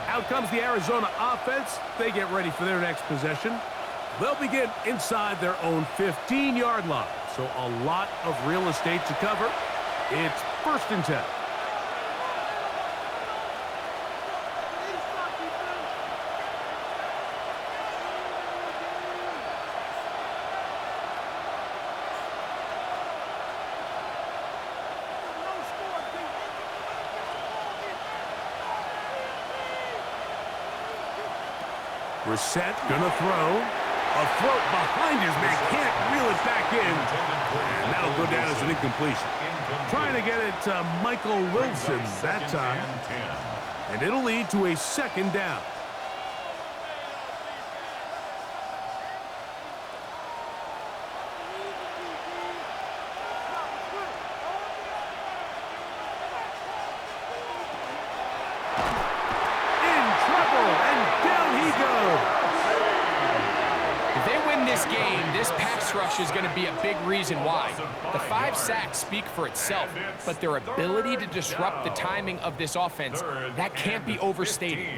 Out comes the Arizona offense. They get ready for their next possession. They'll begin inside their own 15-yard line. So a lot of real estate to cover. It's first and 10. Brissett gonna throw. A throat behind his man, can't reel it back in. And that'll go down as an incompletion. Trying to get it to Michael Wilson that time. And it'll lead to a second down. Rush is going to be a big reason why. The 5 sacks speak for itself, but their ability to disrupt the timing of this offense, that can't be overstated.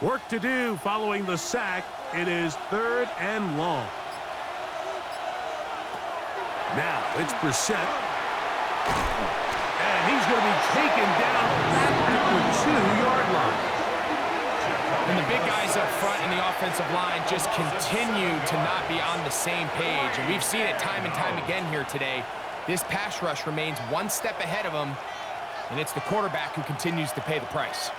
Work to do following the sack. It is third and long. Now it's Brissett. And he's going to be taken down at the 2-yard line. And the big guys up front in the offensive line just continue to not be on the same page. And we've seen it time and time again here today. This pass rush remains one step ahead of them, and it's the quarterback who continues to pay the price.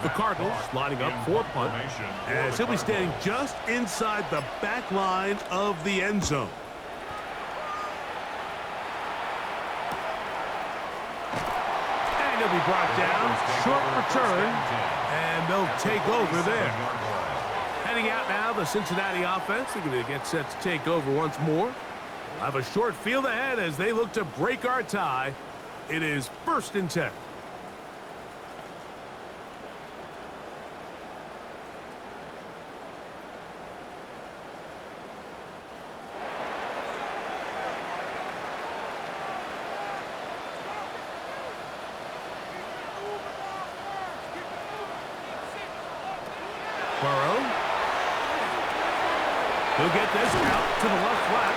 The Cardinals lining up for punt as he'll be standing just inside the back line of the end zone. And he'll be brought down. Short return. And they'll take over there. Heading out now, the Cincinnati offense. They're going to get set to take over once more. We'll have a short field ahead as they look to break our tie. It is first and 10. He'll get this out to the left flat.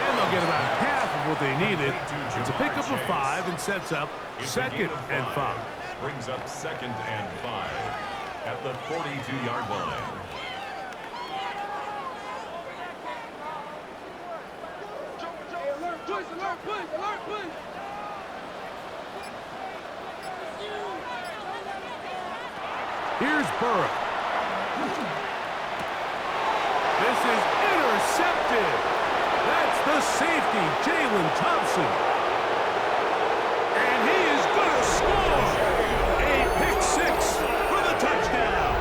And they'll get about half of what they needed. It's a pickup of 5 and sets up 2nd and 5. Brings up 2nd and 5 at the 42-yard line. Here's Burrow. This is intercepted. That's the safety, Jalen Thompson. And he is going to score. A pick 6 for the touchdown.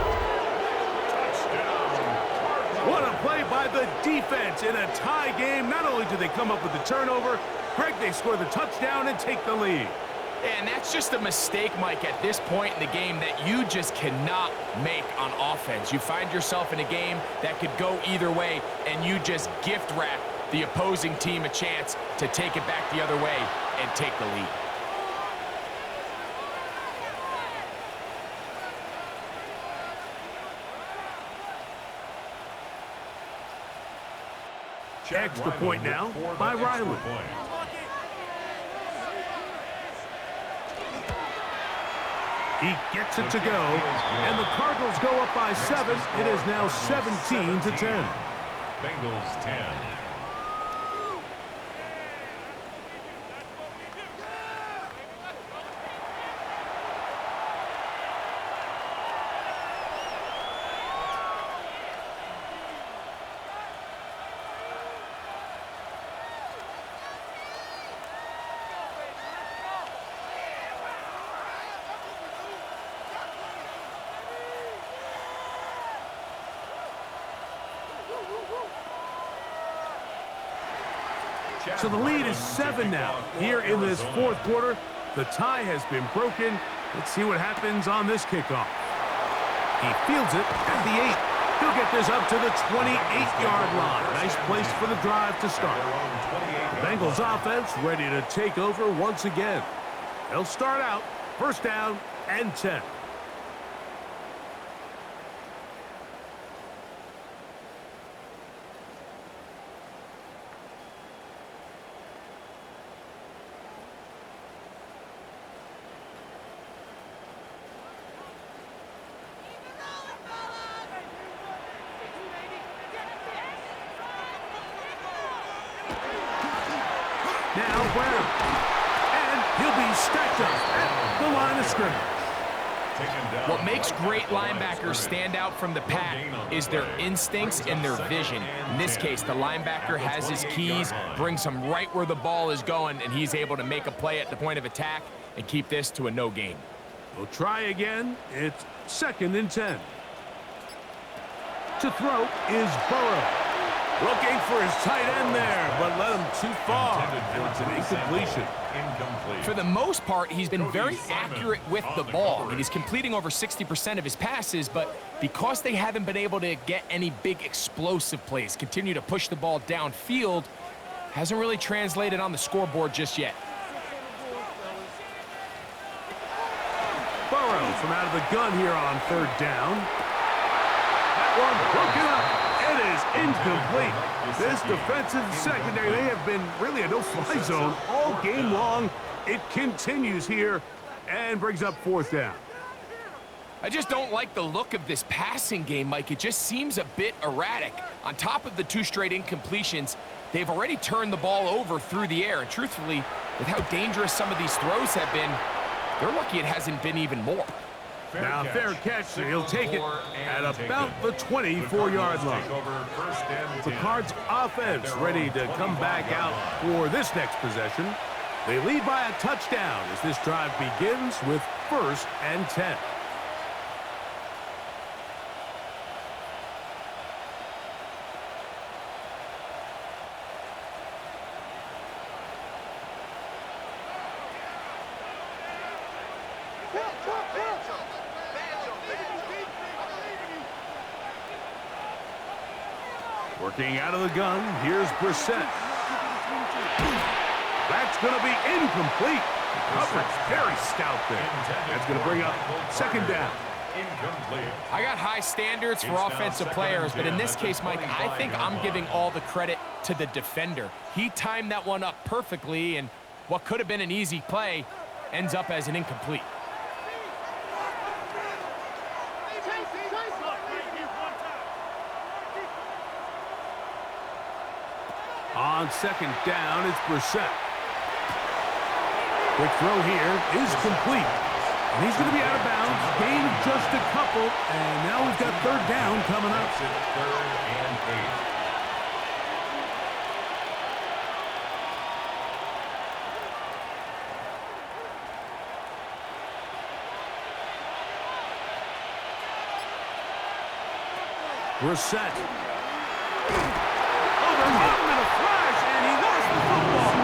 What a play by the defense in a tie game. Not only do they come up with the turnover, Greg, they score the touchdown and take the lead. And that's just a mistake, Mike, at this point in the game that you just cannot make on offense. You find yourself in a game that could go either way, and you just gift wrap the opposing team a chance to take it back the other way and take the lead. Extra point now by Riley. He gets it to go, and the Cardinals go up by 7. It is now 17-10. Bengals 10. So the lead is 7 now. Here in this 4th quarter, the tie has been broken. Let's see what happens on this kickoff. He fields it at the 8. He'll get this up to the 28-yard line. Nice place for the drive to start. The Bengals offense ready to take over once again. They'll start out 1st down and 10. Now Brown. And he'll be stacked up at the line of scrimmage. What makes great linebackers stand out from the pack is their instincts and their vision. In this case, the linebacker has his keys, brings him right where the ball is going, and he's able to make a play at the point of attack and keep this to a no gain. We'll try again. It's 2nd and 10. To throw is Burrow. Looking for his tight end there, but let him too far. And it's an incompletion. For the most part, he's been very accurate with the ball. I mean, he's completing over 60% of his passes, but because they haven't been able to get any big explosive plays, continue to push the ball downfield, hasn't really translated on the scoreboard just yet. Burrow from out of the gun here on 3rd down. That one broken up. It is incomplete. This defensive secondary, they have been really a no-fly zone all game long. It continues here and brings up 4th down. I just don't like the look of this passing game, Mike. It just seems a bit erratic. On top of the 2 straight incompletions, they've already turned the ball over through the air. And truthfully, with how dangerous some of these throws have been, they're lucky it hasn't been even more. Now, fair catch, so he'll take it at about the 24-yard line. The Cards offense ready to come back out for this next possession. They lead by a touchdown as this drive begins with 1st and 10. Working out of the gun, here's Brissett. That's going to be incomplete. The coverage very stout there. That's going to bring up 2nd down. Incomplete. I got high standards for offensive players, but in this case, Mike, I think I'm giving all the credit to the defender. He timed that one up perfectly, and what could have been an easy play ends up as an incomplete. On second down, it's Brissett. Quick throw here is complete. And he's going to be out of bounds. Gain of just a couple. And now we've got third down coming up. Third and 8. Brissett. Overhung in a flash, and he lost the football.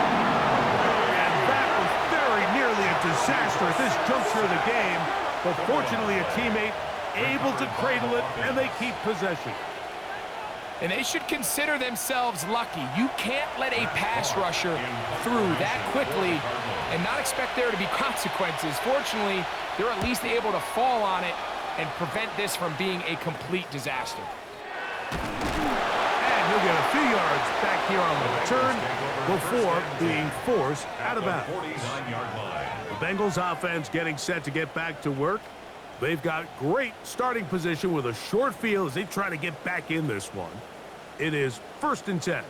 And that was very nearly a disaster at this juncture of the game. But fortunately, a teammate able to cradle it, and they keep possession. And they should consider themselves lucky. You can't let a pass rusher through that quickly and not expect there to be consequences. Fortunately, they're at least able to fall on it and prevent this from being a complete disaster. And he'll get a few yards back here on the return before being forced out of bounds. 49-yard line. The Bengals offense getting set to get back to work. They've got great starting position with a short field as they try to get back in this one. It is 1st and 10.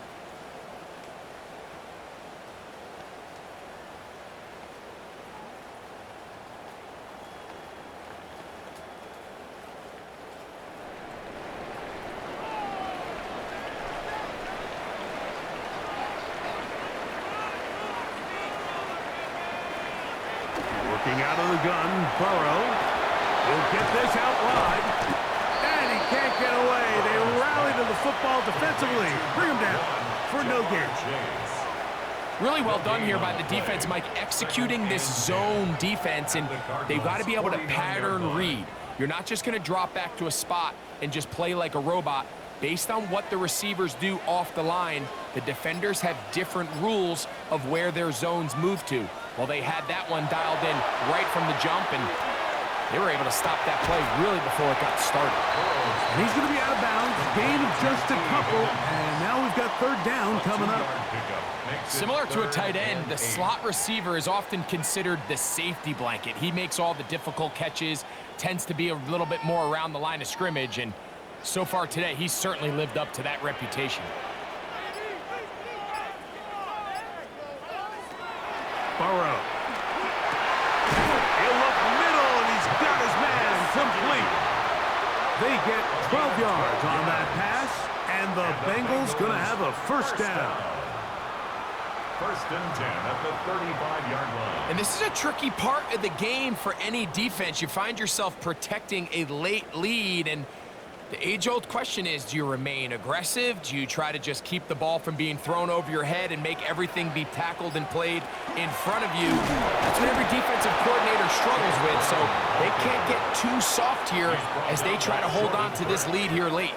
Working out of the gun, Burrow. He'll get this out wide. And he can't get away. They rally to the football defensively. Bring him down for no gain. Really well done here by the defense, Mike, executing this zone defense, and they've got to be able to pattern read. You're not just going to drop back to a spot and just play like a robot. Based on what the receivers do off the line, the defenders have different rules of where their zones move to. Well, they had that one dialed in right from the jump, and they were able to stop that play really before it got started. And he's going to be out of bounds. Gain of just a couple. And now we've got third down coming up. Similar to a tight end, the slot receiver is often considered the safety blanket. He makes all the difficult catches, tends to be a little bit more around the line of scrimmage, and so far today, he's certainly lived up to that reputation. Burrow. He'll look middle, and he's got his man complete. They get 12 yards on that pass, and the Bengals going to have a first down. 1st and 10 at the 35-yard line. And this is a tricky part of the game for any defense. You find yourself protecting a late lead, and the age-old question is, do you remain aggressive? Do you try to just keep the ball from being thrown over your head and make everything be tackled and played in front of you? That's what every defensive coordinator struggles with, so they can't get too soft here as they try to hold on to this lead here late.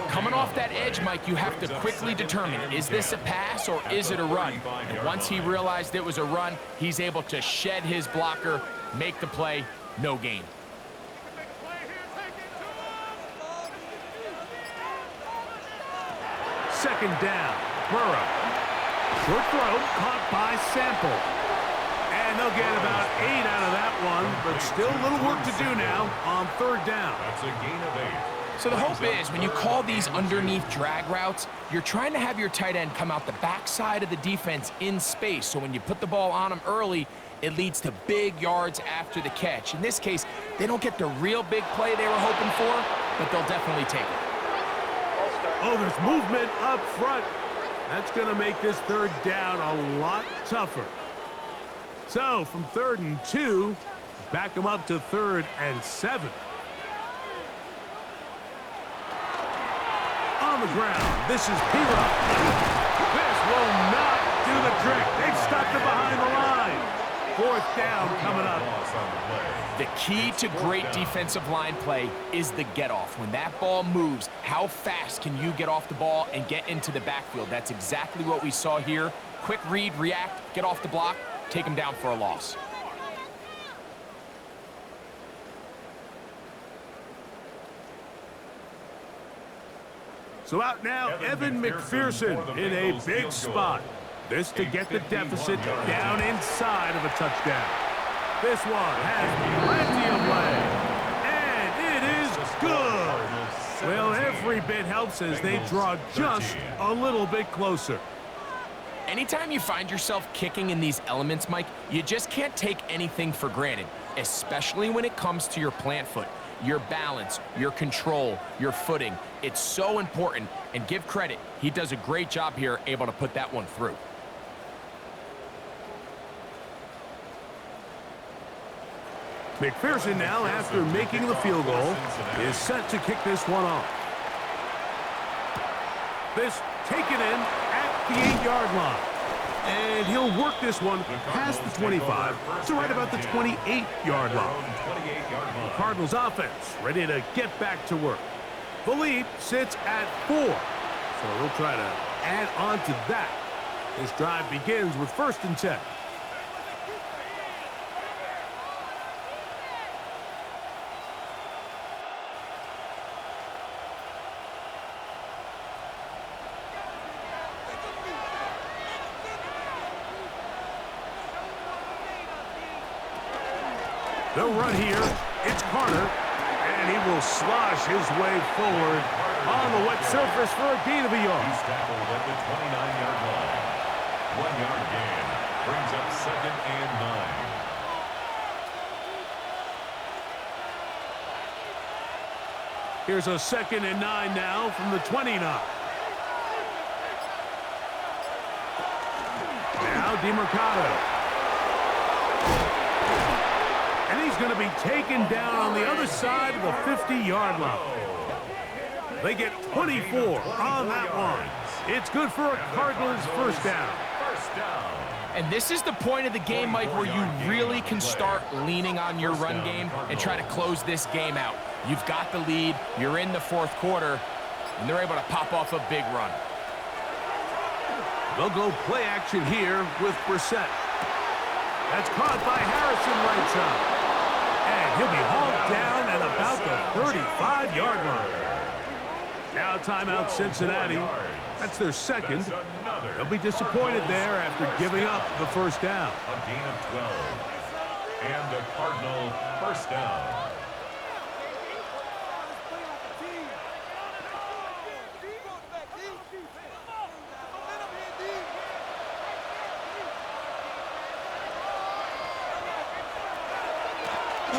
Coming off that edge, Mike, you have to quickly determine, is this a pass or is it a run? And once he realized it was a run, he's able to shed his blocker, make the play, no gain. Second down, Burrow. Short throw, caught by Sample. And they'll get about 8 out of that one, but still a little work to do now on third down. That's a gain of 8. So the hope is, when you call these underneath drag routes, you're trying to have your tight end come out the backside of the defense in space. So when you put the ball on him early, it leads to big yards after the catch. In this case, they don't get the real big play they were hoping for, but they'll definitely take it. Oh, there's movement up front. That's going to make this third down a lot tougher. So from 3rd and 2, back them up to 3rd and 7. On the ground, this is P-Rock. This will not do the trick. They've stopped it behind the line. 4th down coming up. The key to great defensive line play is the get-off. When that ball moves, how fast can you get off the ball and get into the backfield? That's exactly what we saw here. Quick read, react, get off the block, take him down for a loss. So out now, Evan McPherson in a big spot. This to get the deficit down inside of a touchdown. This one has plenty of leg. And it is good. Well, every bit helps as they draw just a little bit closer. Anytime you find yourself kicking in these elements, Mike, you just can't take anything for granted, especially when it comes to your plant foot. Your balance, your control, your footing. It's so important, and give credit. He does a great job here, able to put that one through. McPherson now, after making the field goal, is set to kick this one off. This taken in at the 8-yard line. And he'll work this one past the 25 to right about the 28-yard line. The Cardinals offense ready to get back to work. The lead sits at 4. So they'll try to add on to that. This drive begins with 1st and 10. They'll run here. It's Carter, and he will slosh his way forward on the wet surface for a gain of a yard. He's tackled at the 29-yard line. 1-yard gain brings up 2nd and 9. Here's a 2nd and 9 now from the 29. Now DeMercado. And he's going to be taken down on the other side of the 50-yard line. They get 24 on that one. It's good for a Cardinals first down. And this is the point of the game, Mike, where you really can start leaning on your run game and try to close this game out. You've got the lead, you're in the 4th quarter, and they're able to pop off a big run. They'll go play action here with Brissett. That's caught by Harrison right side. And he'll be hauled down at about the 35-yard line. Now timeout Cincinnati. That's their 2nd. They'll be disappointed there after giving up the first down. A gain of 12. And a Cardinal first down.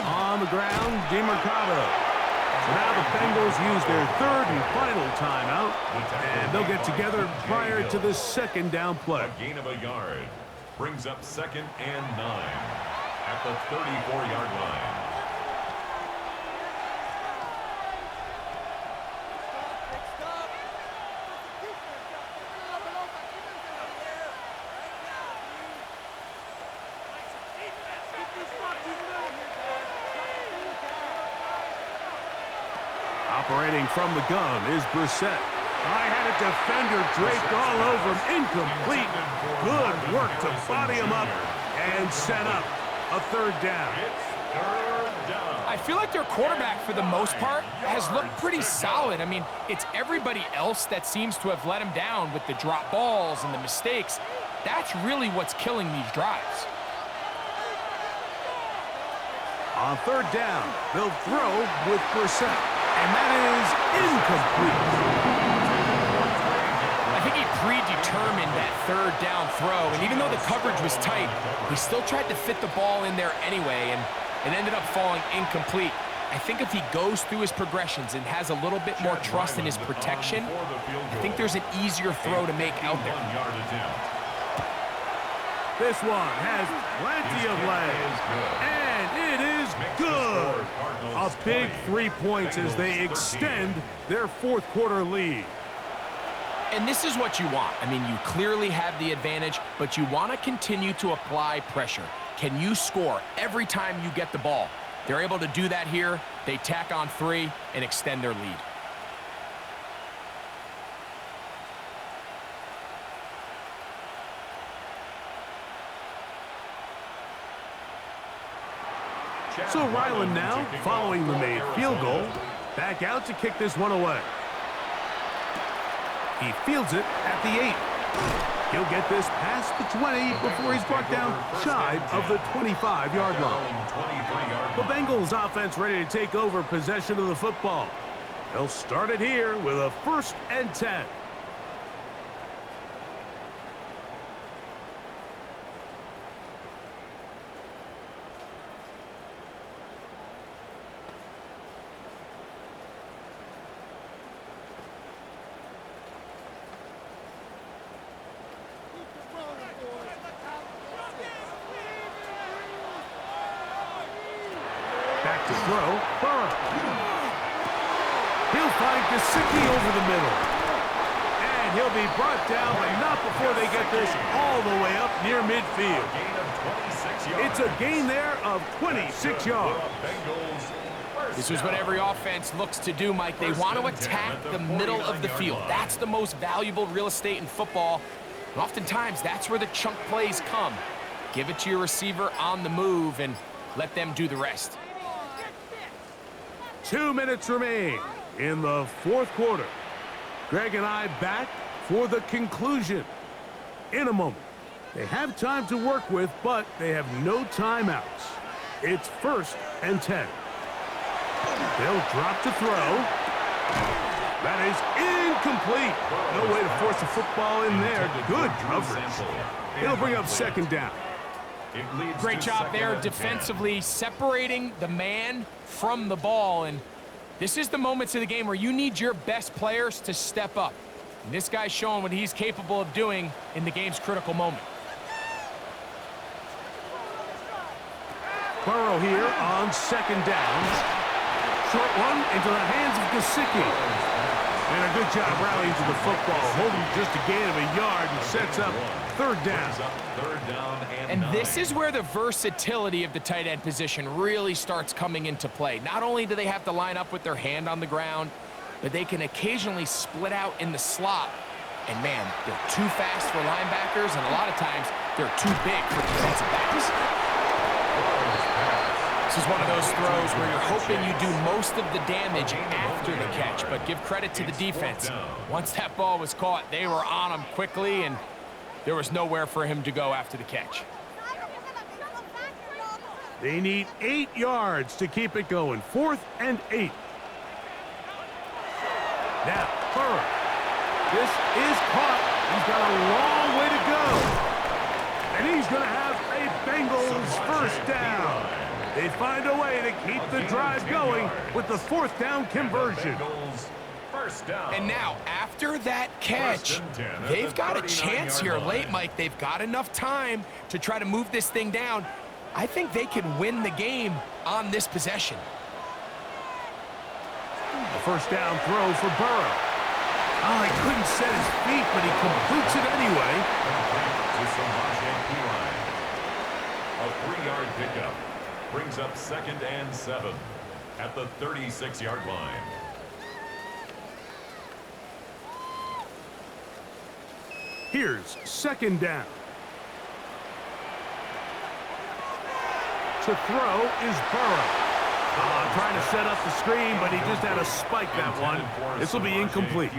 On the ground, DeMercado. So now the Bengals use their 3rd and final timeout, and they'll get together prior to the 2nd down play. A gain of a yard brings up 2nd and 9 at the 34-yard line. Operating from the gun is Brissett. I had a defender draped all over him. Incomplete. Good work to body him up and set up a 3rd down. I feel like their quarterback, for the most part, has looked pretty solid. I mean, it's everybody else that seems to have let him down with the drop balls and the mistakes. That's really what's killing these drives. On 3rd down, they'll throw with Brissett. And that is incomplete. I think he predetermined that 3rd down throw, and even though the coverage was tight, he still tried to fit the ball in there anyway, and it ended up falling incomplete. I think if he goes through his progressions and has a little bit more trust in his protection, I think there's an easier throw to make out there. This one has plenty of legs, and it is good. A big 3 points as they extend their 4th quarter lead. And this is what you want. I mean, you clearly have the advantage, but you want to continue to apply pressure. Can you score every time you get the ball? They're able to do that here. They tack on 3 and extend their lead. So Ryland now, following the made field goal, back out to kick this one away. He fields it at the 8. He'll get this past the 20 before he's brought down shy of the 25-yard line. The Bengals offense ready to take over possession of the football. They'll start it here with a 1st and 10. Back to throw, Burrow. He'll find Gesicki over the middle. And he'll be brought down, but not before they get this all the way up near midfield. It's a gain there of 26 yards. This is what every offense looks to do, Mike. They want to attack the middle of the field. That's the most valuable real estate in football. And oftentimes, that's where the chunk plays come. Give it to your receiver on the move and let them do the rest. 2 minutes remain in the 4th quarter. Greg and I back for the conclusion in a moment. They have time to work with, but they have no timeouts. It's 1st and 10. They'll drop to throw. That is incomplete. No way to force the football in there. Good coverage. It'll bring up 2nd down. Great job there defensively, separating the man from the ball. And this is the moments of the game where you need your best players to step up. And this guy's showing what he's capable of doing in the game's critical moment. Burrow here on 2nd down. Short one into the hands of Gesicki. And a good job rallying to the football, holding just a gain of a yard and sets up 3rd down. And this is where the versatility of the tight end position really starts coming into play. Not only do they have to line up with their hand on the ground, but they can occasionally split out in the slot. And man, they're too fast for linebackers, and a lot of times they're too big for defensive backs. This is one of those throws where you're hoping you do most of the damage after the catch, but give credit to the defense. Once that ball was caught, they were on him quickly, and there was nowhere for him to go after the catch. They need 8 yards to keep it going. 4th and 8. Now, Burrow. This is caught. He's got a long way to go. And he's going to have a Bengals 1st down. They find a way to keep the drive going with the 4th down conversion. And now, after that catch, they've got a chance here late, Mike. They've got enough time to try to move this thing down. I think they can win the game on this possession. A 1st down throw for Burrow. Oh, he couldn't set his feet, but he completes it anyway. A 3-yard pickup brings up 2nd and 7 at the 36-yard line. Here's 2nd down. To throw is Burrow. Trying to set up the screen, but he just had to spike that one. This will be incomplete.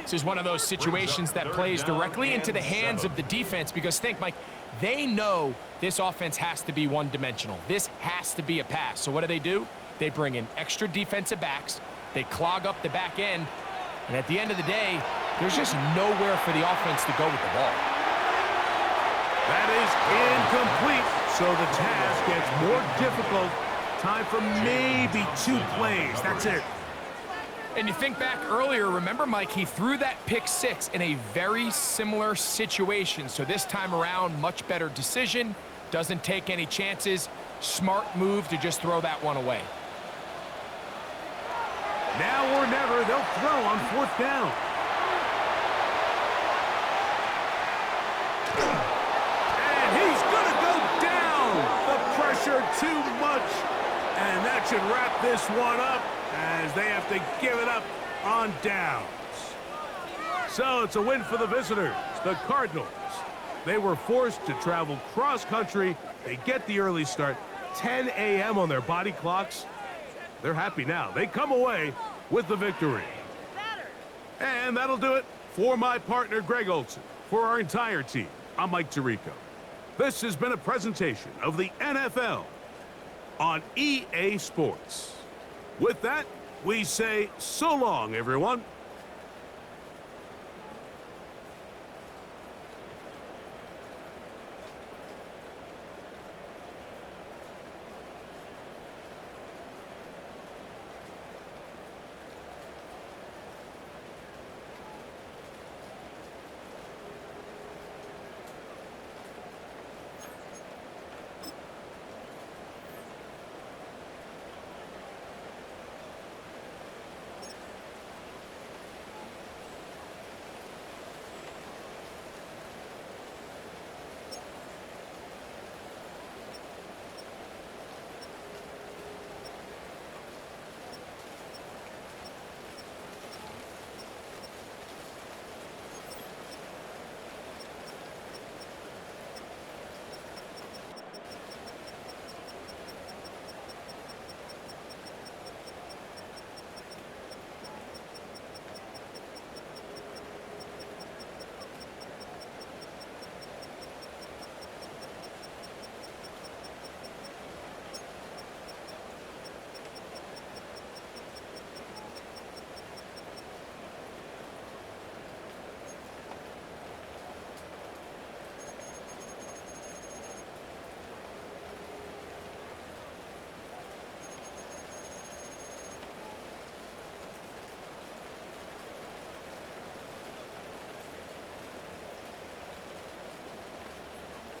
This is one of those situations that plays directly into the hands of the defense because think, Mike, they know this offense has to be one-dimensional. This has to be a pass. So what do? They bring in extra defensive backs. They clog up the back end. And at the end of the day, there's just nowhere for the offense to go with the ball. That is incomplete. So the task gets more difficult. Time for maybe 2 plays. That's it. And you think back earlier, remember, Mike, he threw that pick 6 in a very similar situation. So this time around, much better decision. Doesn't take any chances. Smart move to just throw that one away. Now or never, they'll throw on 4th down. And he's going to go down. The pressure too much. And that should wrap this one up as they have to give it up on downs. So it's a win for the visitors, the Cardinals. They were forced to travel cross-country. They get the early start, 10 a.m. on their body clocks. They're happy now. They come away with the victory. And that'll do it for my partner, Greg Olson. For our entire team, I'm Mike Tirico. This has been a presentation of the NFL on EA Sports. With that, we say so long, everyone.